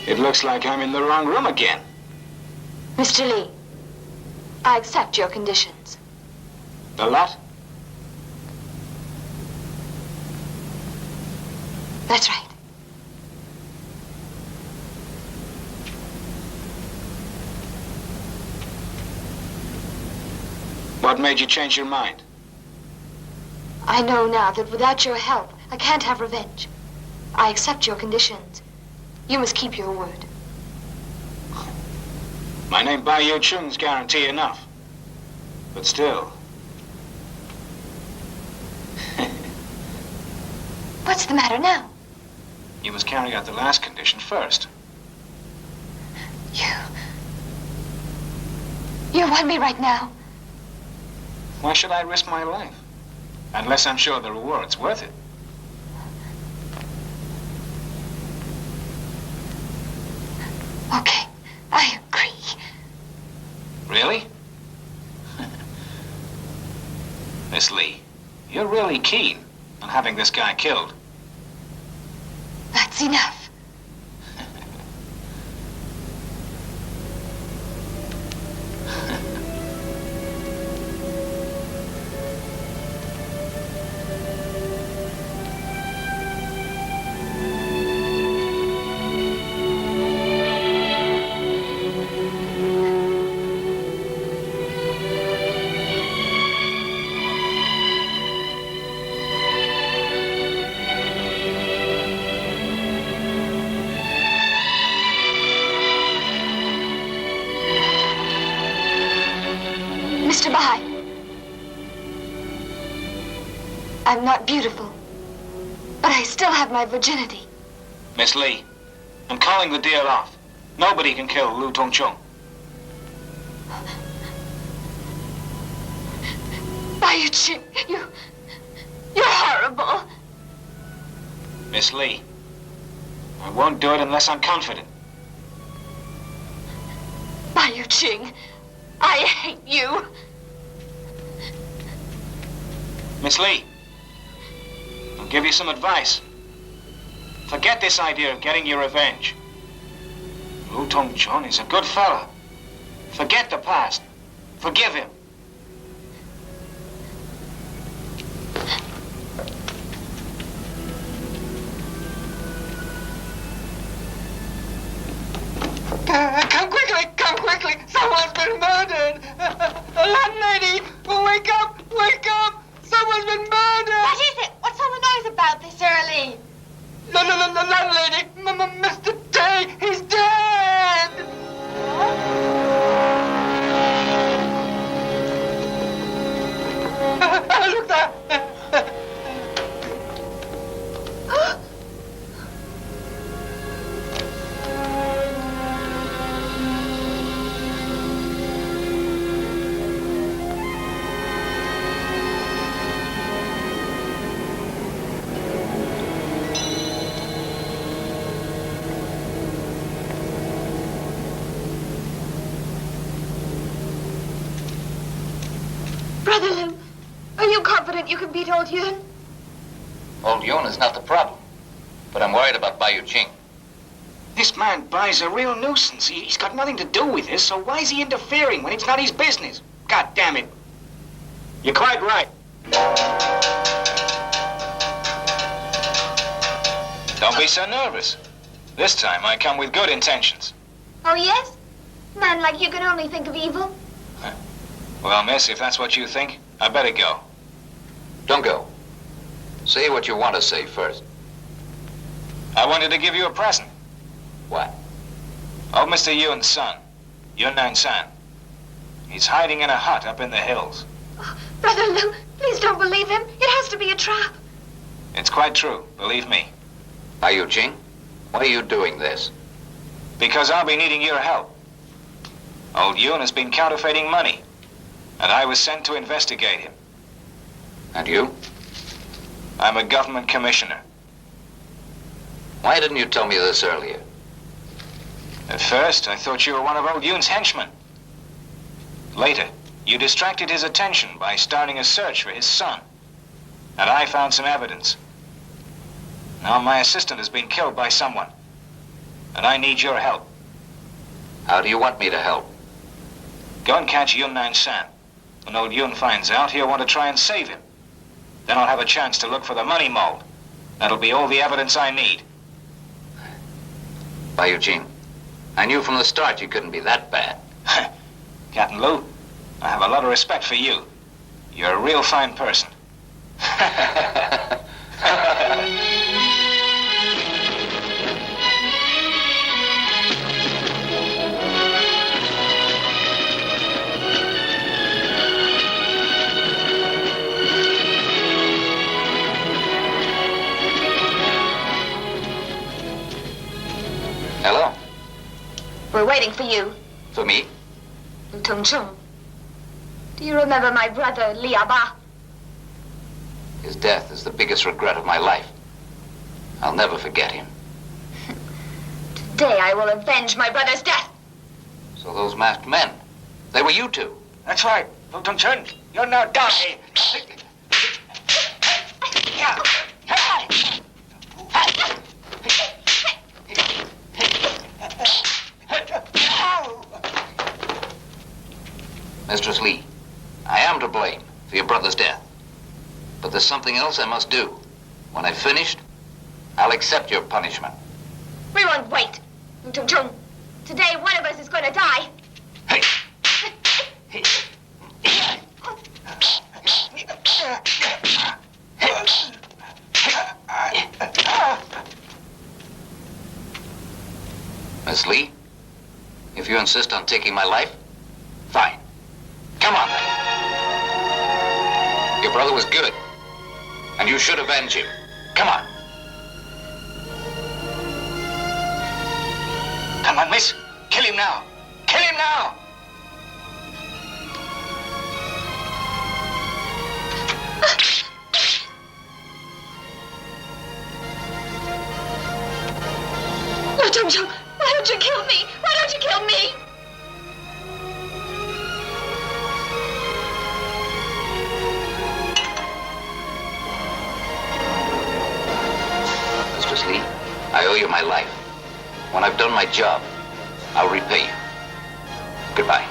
It looks like I'm in the wrong room again. Mr. Lee, I accept your conditions. The lot? That's right. What made you change your mind? I know now that without your help, I can't have revenge. I accept your conditions. You must keep your word. My name Bai Yu Chung's guarantee enough. But still. What's the matter now? You must carry out the last condition first. You want me right now? Why should I risk my life? Unless I'm sure the reward's worth it. Okay, I agree. Really? Miss Lee, you're really keen on having this guy killed. That's enough. Mr. Bai, I'm not beautiful, but I still have my virginity. Miss Lee, I'm calling the deal off. Nobody can kill Lu Tongchung. Bai Yu-ching, you're horrible. Miss Lee, I won't do it unless I'm confident. Bai Yu-ching, I hate you. Miss Lee, I'll give you some advice. Forget this idea of getting your revenge. Lu Tongchung is a good fella. Forget the past. Forgive him. Come quickly, come quickly! Someone's been murdered! Landlady! Wake up! Wake up! Someone's been murdered! What is it? What's all the noise about this early? Landlady! Mr. Tay! He's dead! Look there! Brother Lu, are you confident you can beat old Yun? Old Yun is not the problem, but I'm worried about Bai Yu-ching. This man Bai's a real nuisance. He's got nothing to do with this, so why is he interfering when it's not his business? God damn it. You're quite right. Don't be so nervous. This time I come with good intentions. Oh, yes? Man like you can only think of evil. Well, miss, if that's what you think, I better go. Don't go. Say what you want to say first. I wanted to give you a present. What? Old Mr. Yun's son, Yun Nang-san. He's hiding in a hut up in the hills. Oh, Brother Lu, please don't believe him. It has to be a trap. It's quite true, believe me. Bai Yu-ching, why are you doing this? Because I'll be needing your help. Old Yun has been counterfeiting money, and I was sent to investigate him. And you? I'm a government commissioner. Why didn't you tell me this earlier? At first, I thought you were one of old Yun's henchmen. Later, you distracted his attention by starting a search for his son. And I found some evidence. Now my assistant has been killed by someone. And I need your help. How do you want me to help? Go and catch Yun Nang-san. When old Yun finds out, he'll want to try and save him. Then I'll have a chance to look for the money mold. That'll be all the evidence I need. Bai Yu-ching, I knew from the start you couldn't be that bad. Captain Lu, I have a lot of respect for you. You're a real fine person. Hello? We're waiting for you, For me? Lu Tongcheng. Do you remember my brother, Li Aba? His death is the biggest regret of my life. I'll never forget him. Today I will avenge my brother's death. So those masked men, they were you two. That's right, Lu Tongcheng. You're now dying. Mistress Li, I am to blame for your brother's death. But there's something else I must do. When I've finished, I'll accept your punishment. We won't wait, Lu Tongcheng. Today one of us is going to die. Hey! Miss Li, if you insist on taking my life, fine. Come on, then. Your brother was good, and you should avenge him. Come on. Come on, miss. Kill him now. Kill him now. Lu Tongcheng, why don't you kill me? Why don't you kill me? Mistress Li, I owe you my life. When I've done my job, I'll repay you. Goodbye.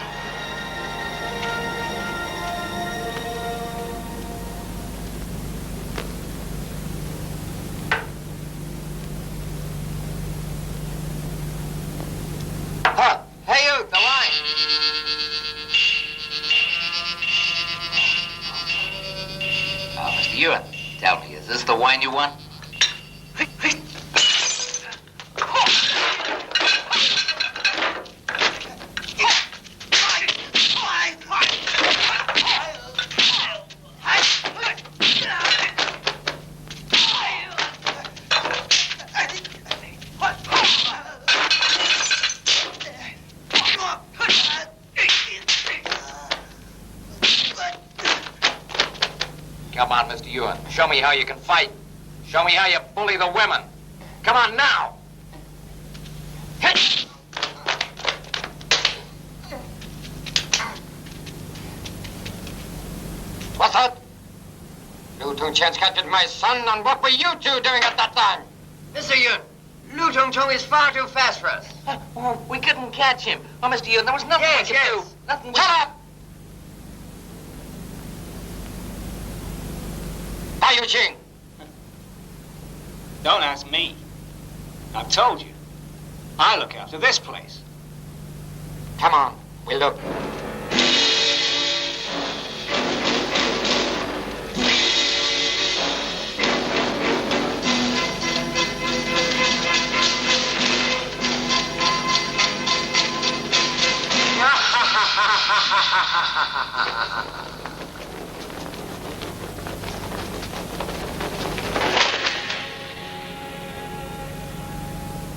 Huh. Hey, you, the line. Mr. Ewan, tell me, is this the wine you want? Come on, Mr. Ewan. Show me how you can fight. Show me how you bully the women. Come on now. What's that? Lu Tongcheng captured my son, and what were you two doing at that time? Mr. Yun, Lu Tongcheng is far too fast for us. Oh, we couldn't catch him. Oh, Mr. Yun, there was nothing Yes, we could yes. do. Nothing. Shut up! Are you Ching? Don't ask me. I've told you. I look after this place. Come on, we'll look.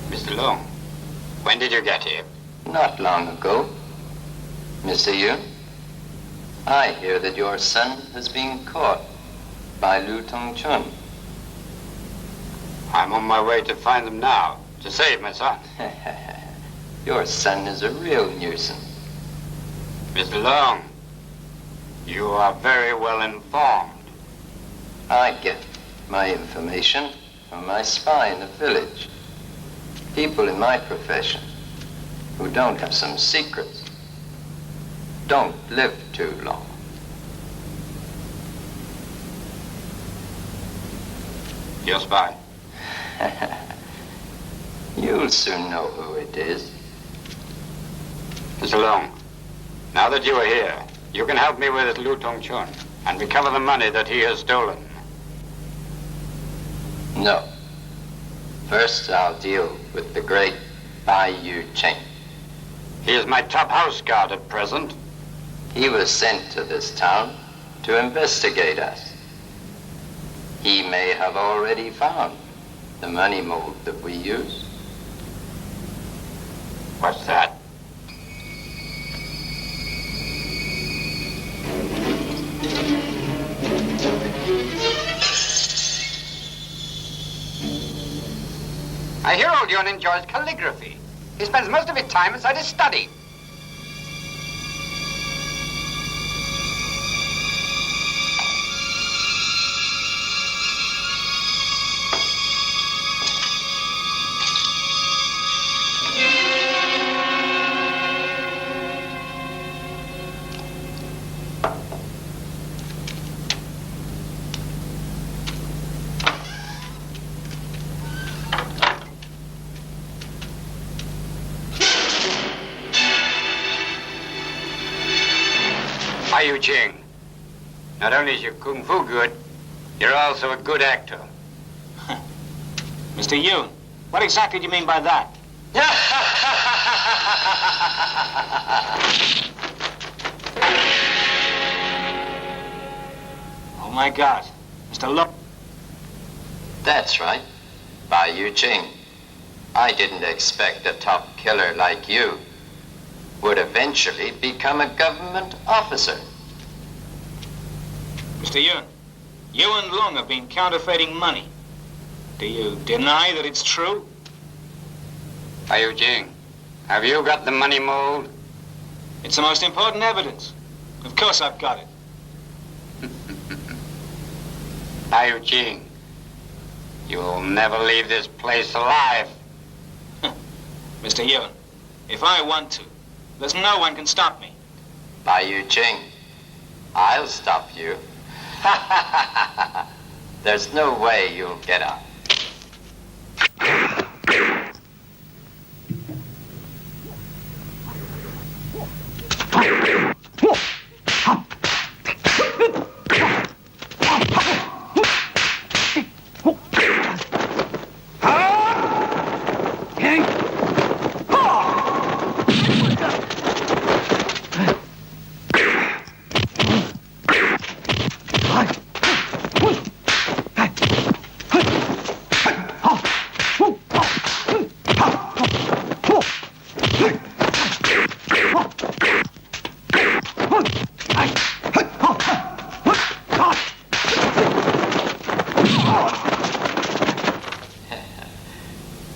Mr. Long, when did you get here? Not long ago. Mr. Yun, I hear that your son has been caught by Lu Tongcheng. I'm on my way to find them now, to save my son. Your son is a real nuisance. Mr. Long, you are very well informed. I get my information from my spy in the village. People in my profession who don't have some secrets don't live too long. Your spy? You'll soon know who it is. Mr. Long, now that you are here, you can help me with Lu Tongcheng. and recover the money that he has stolen? No. First, I'll deal with the great Bai Yu Cheng. He is my top house guard at present. He was sent to this town to investigate us. He may have already found the money mold that we use. What's that? I hear old Yun enjoys calligraphy. He spends most of his time inside his study. Bai Yu Cheng, not only is your kung fu good, you're also a good actor. Mr. Yun, what exactly do you mean by that? Oh my God, Mr. Lo. That's right. Bai Yu Cheng. I didn't expect a top killer like you would eventually become a government officer. Mr. Yun, you and Long have been counterfeiting money. Do you deny that it's true? Bai Yu Cheng, have you got the money mold? It's the most important evidence. Of course I've got it. Bai Yu Cheng, you will never leave this place alive. Mr. Yun, if I want to, there's no one can stop me. Bai Yu Cheng, I'll stop you. There's no way you'll get out.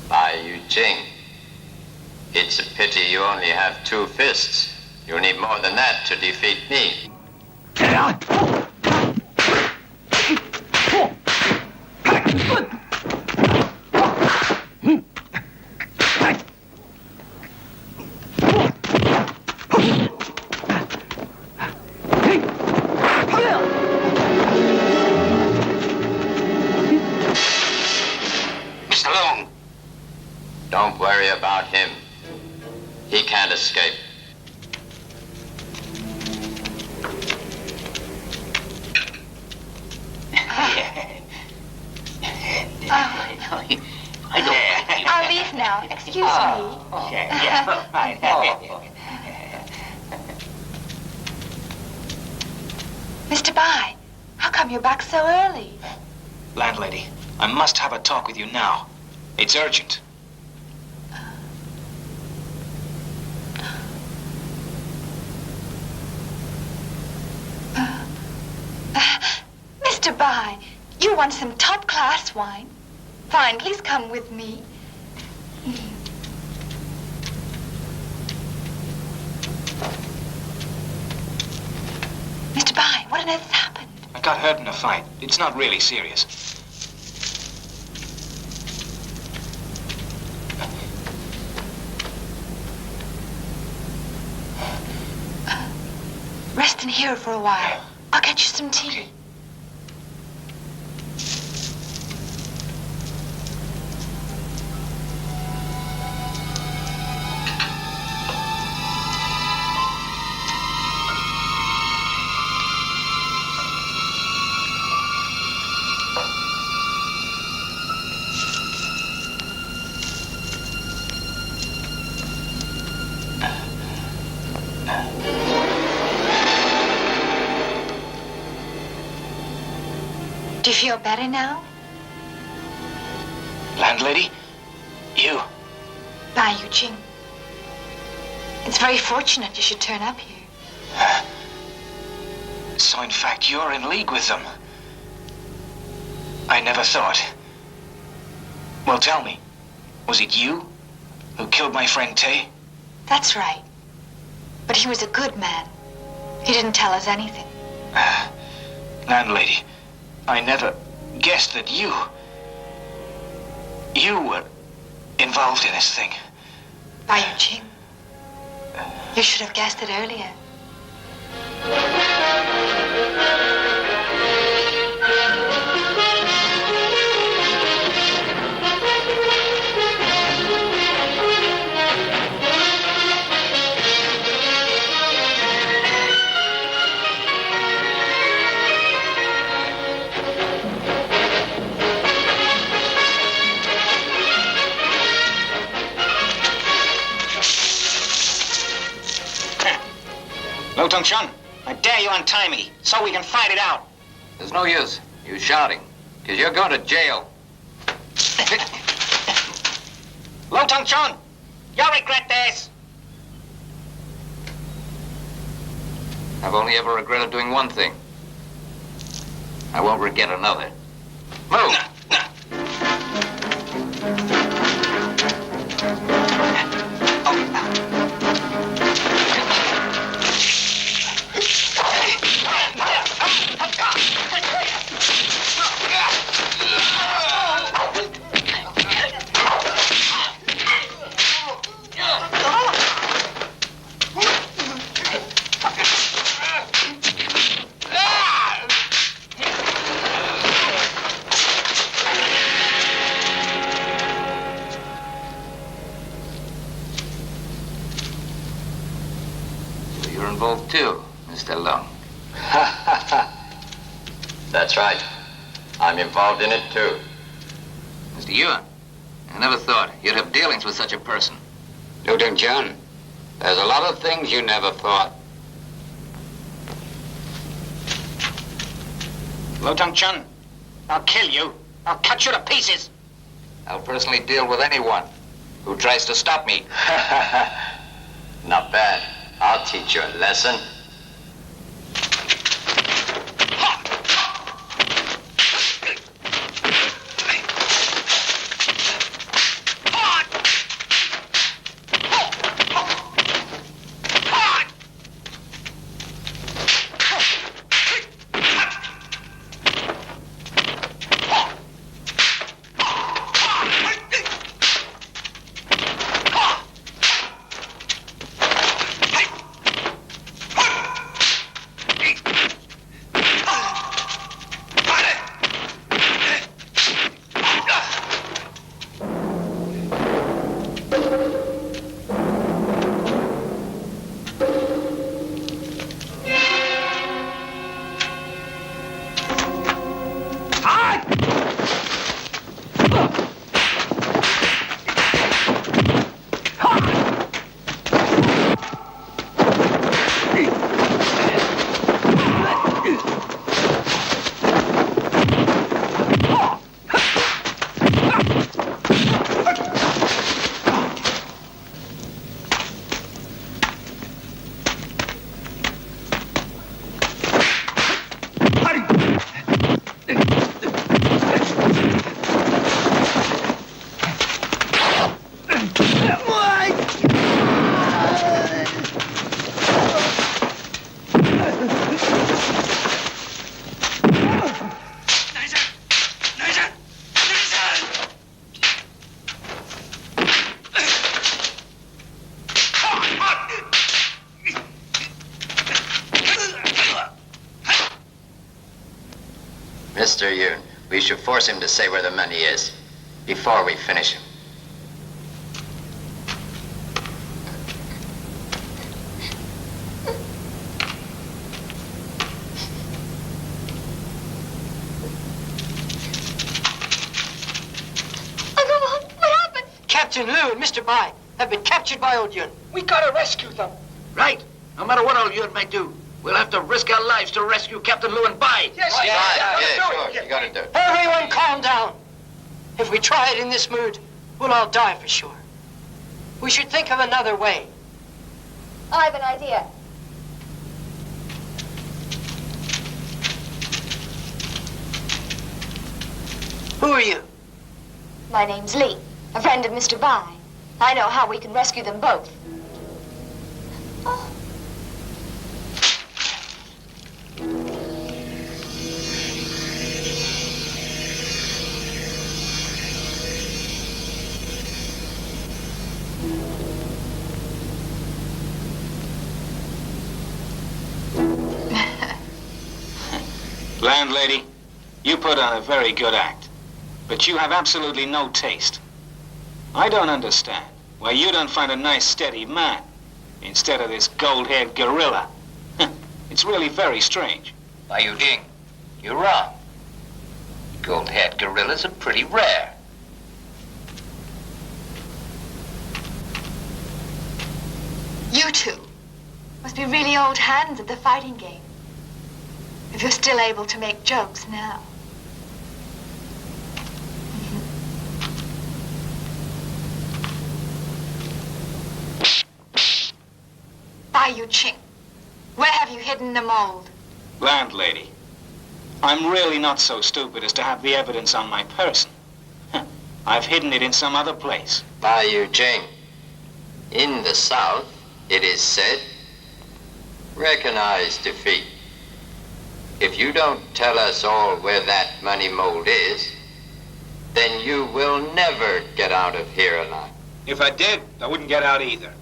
Bai Yu Cheng, it's a pity you only have 2 fists. You'll need more than that to defeat me. Mr. Long. Don't worry about him. He can't escape. I'll leave now. Excuse me. Yeah, right. Mr. Bai, how come you're back so early? Landlady, I must have a talk with you now. It's urgent. Mr. Bai, you want some top-class wine? Fine, please come with me. Mr. Bai, what on earth has happened? I got hurt in a fight. It's not really serious. Rest in here for a while. I'll get you some tea. Okay. Do you feel better now? Landlady? You? Bai Yuqing. It's very fortunate you should turn up here. So in fact, you're in league with them. I never thought. Well, tell me, was it you who killed my friend Tay? That's right. But he was a good man. He didn't tell us anything. Landlady, I never guessed that you were involved in this thing. Bai Yuqing. You should have guessed it earlier. Lo Tong-chun, I dare you untie me, so we can fight it out. There's no use you shouting, because you're going to jail. Lo Tong-chun, you'll regret this. I've only ever regretted doing one thing. I won't regret another. Move! You're involved too, Mr. Long. That's right. I'm involved in it too. Mr. Yuan, I never thought you'd have dealings with such a person. Lu Tong-chun, there's a lot of things you never thought. Lo Tong-chun, I'll kill you. I'll cut you to pieces. I'll personally deal with anyone who tries to stop me. Not bad. I'll teach you a lesson. Mr. Yun, we should force him to say where the money is before we finish him. Captain Lu and Mr. Bai have been captured by old Yun. We gotta rescue them. Right. No matter what old Yun might do, we'll have to risk our lives to rescue Captain Lu and Bai. Yes, Right. Yeah, sure. you gotta do. Everyone calm down. If we try it in this mood, we'll all die for sure. We should think of another way. I have an idea. Who are you? My name's Lee, a friend of Mr. Bai. I know how we can rescue them both. Oh. Landlady, you put on a very good act, but you have absolutely no taste. I don't understand why you don't find a nice, steady man instead of this gold-haired gorilla. It's really very strange. Bai Yujing, you're wrong. Gold-haired gorillas are pretty rare. You two must be really old hands at the fighting game, if you're still able to make jokes now. Bai Yujing, where have you hidden the mold? Landlady, I'm really not so stupid as to have the evidence on my person. I've hidden it in some other place. Bai Yujing, in the South, it is said, recognize defeat. If you don't tell us all where that money mold is, then you will never get out of here alive. If I did, I wouldn't get out either.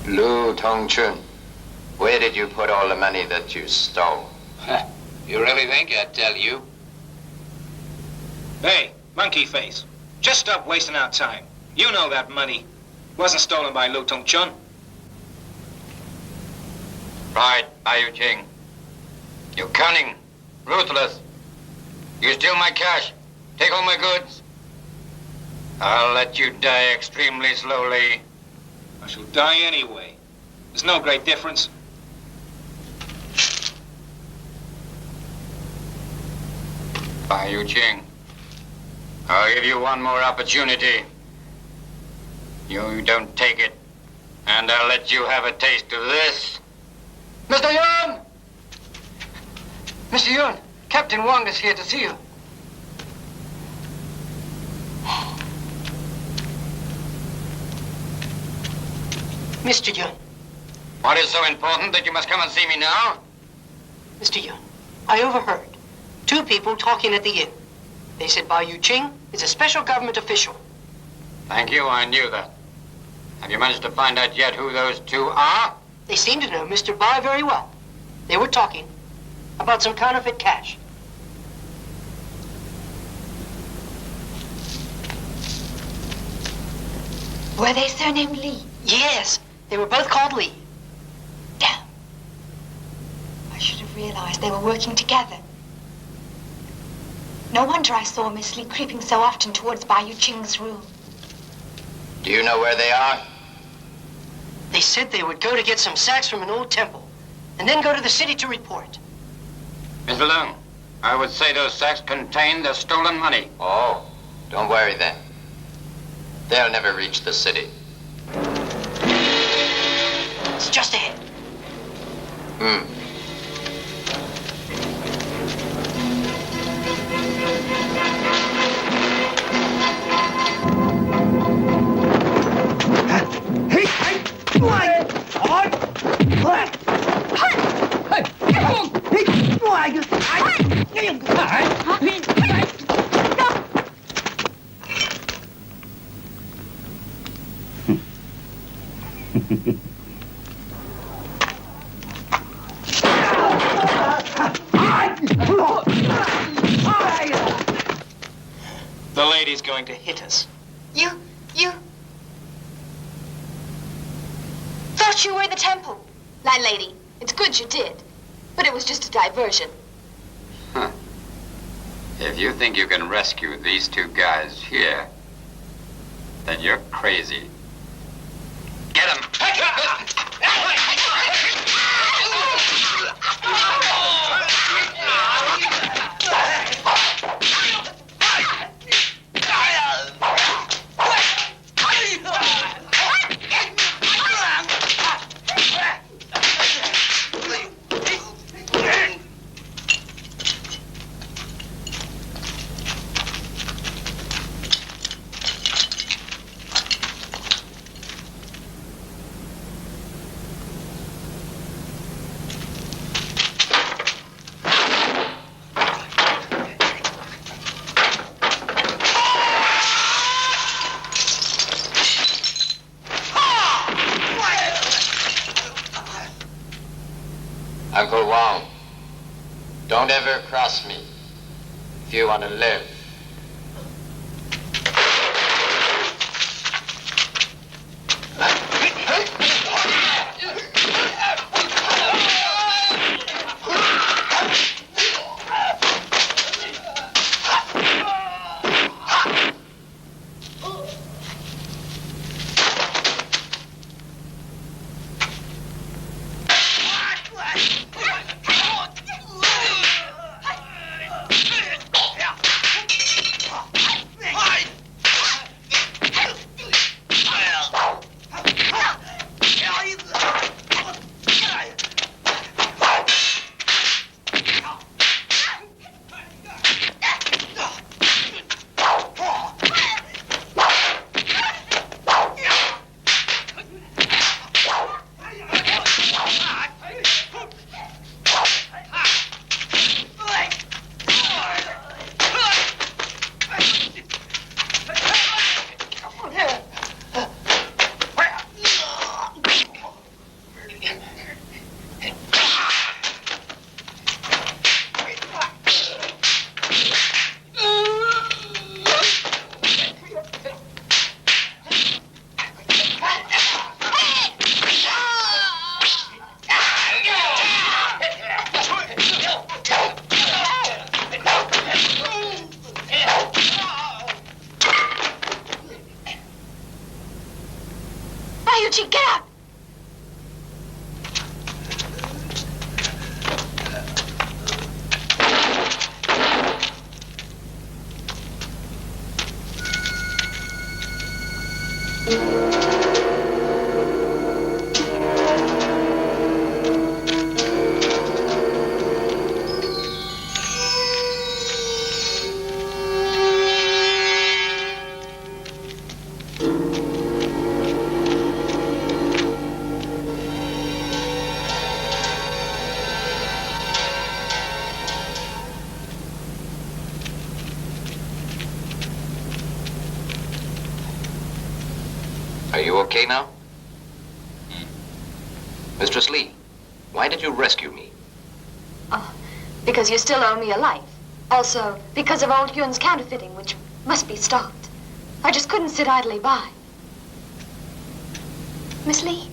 Lu Tongchun, where did you put all the money that you stole? You really think I'd tell you? Hey, monkey face, just stop wasting our time. You know that money wasn't stolen by Lu Tongchun. Right, Bai Yujing. You're cunning, ruthless. You steal my cash, take all my goods. I'll let you die extremely slowly. I shall die anyway. There's no great difference. Bai Yujing, I'll give you one more opportunity. You don't take it, and I'll let you have a taste of this. Mr. Yun! Mr. Yun, Captain Wang is here to see you. Mr. Yun. What is so important that you must come and see me now? Mr. Yun, I overheard two people talking at the inn. They said Bai Yujing is a special government official. Thank you, I knew that. Have you managed to find out yet who those two are? They seem to know Mr. Bai very well. They were talking about some counterfeit cash. Were they surnamed Lee? Yes, they were both called Lee. Damn. I should have realized they were working together. No wonder I saw Miss Lee creeping so often towards Bai Yujing's room. Do you know where they are? They said they would go to get some sacks from an old temple, and then go to the city to report. Mr. Leung, I would say those sacks contain the stolen money. Oh, don't worry then. They'll never reach the city. It's just ahead. The lady's going to hit us. You thought you were the temple. Landlady, it's good you did, but it was just a diversion. Huh. If you think you can rescue these two guys here, then you're crazy. Get him! Don't ever cross me if you want to live. Ryuji, get out! Are you okay now? Mistress Lee, why did you rescue me? Oh, because you still owe me a life. Also, because of old Yun's counterfeiting, which must be stopped. I just couldn't sit idly by. Miss Lee?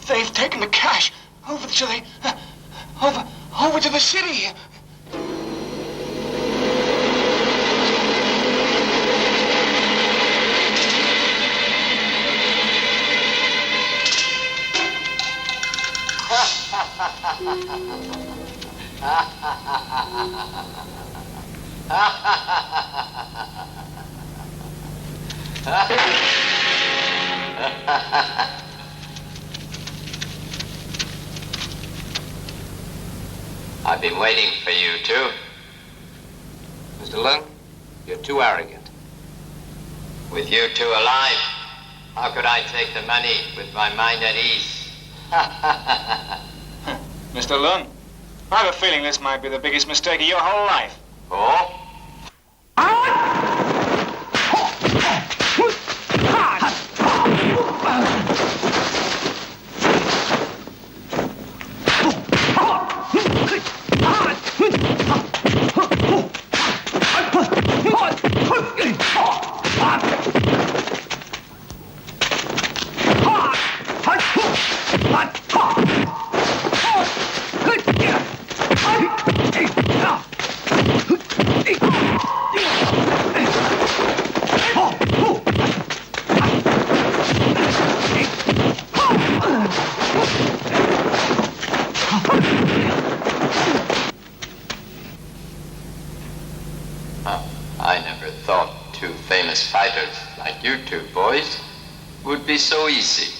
They've taken the cash over to the city. I've been waiting for you too. Mr. Lung, you're too arrogant. With you two alive, how could I take the money with my mind at ease? Mr. Lung, I have a feeling this might be the biggest mistake of your whole life. Oh? I never thought two famous fighters like you two boys would be so easy.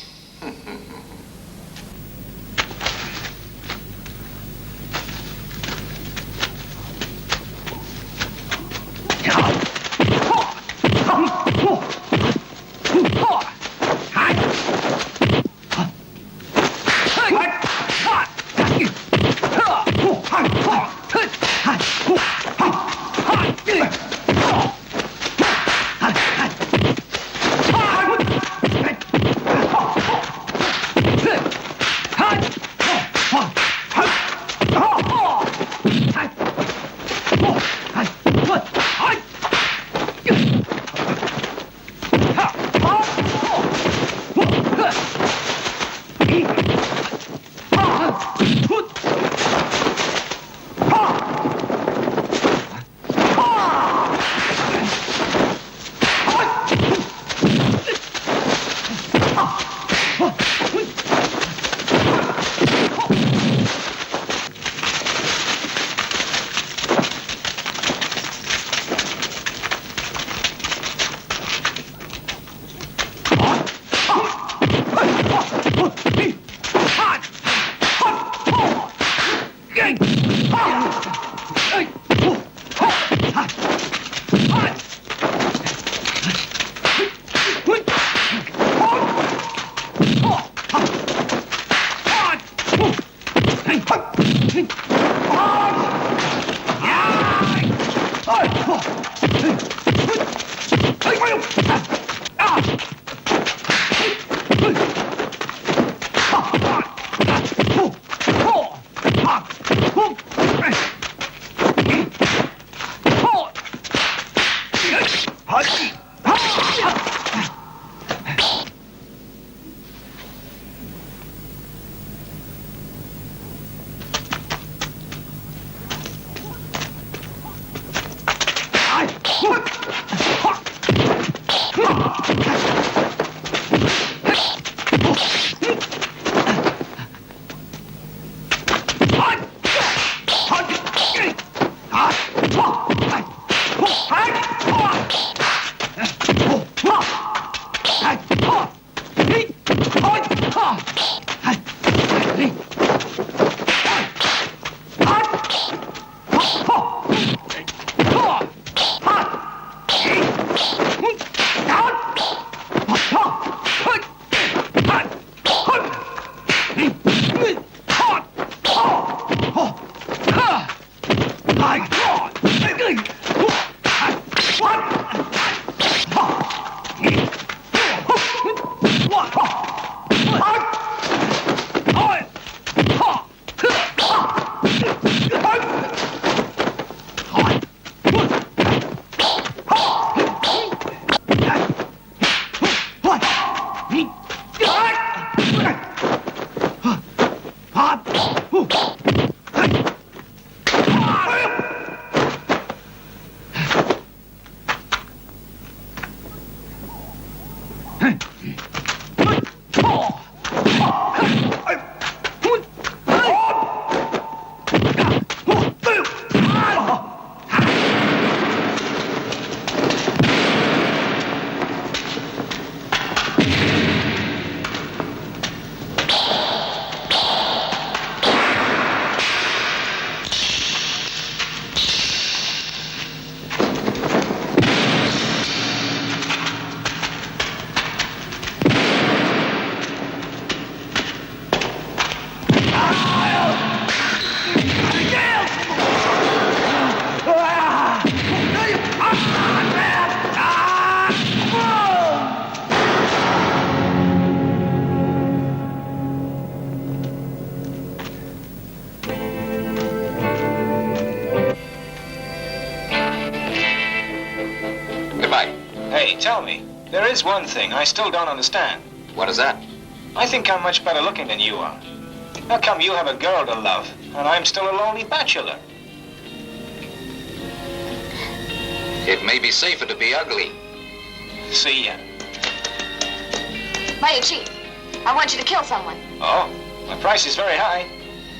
Tell me, there is one thing I still don't understand. What is that? I think I'm much better looking than you are. How come you have a girl to love, and I'm still a lonely bachelor? It may be safer to be ugly. See ya. Hiya, Chief. I want you to kill someone. Oh, my price is very high.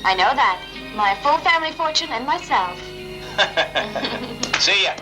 I know that. My full family fortune and myself. See ya.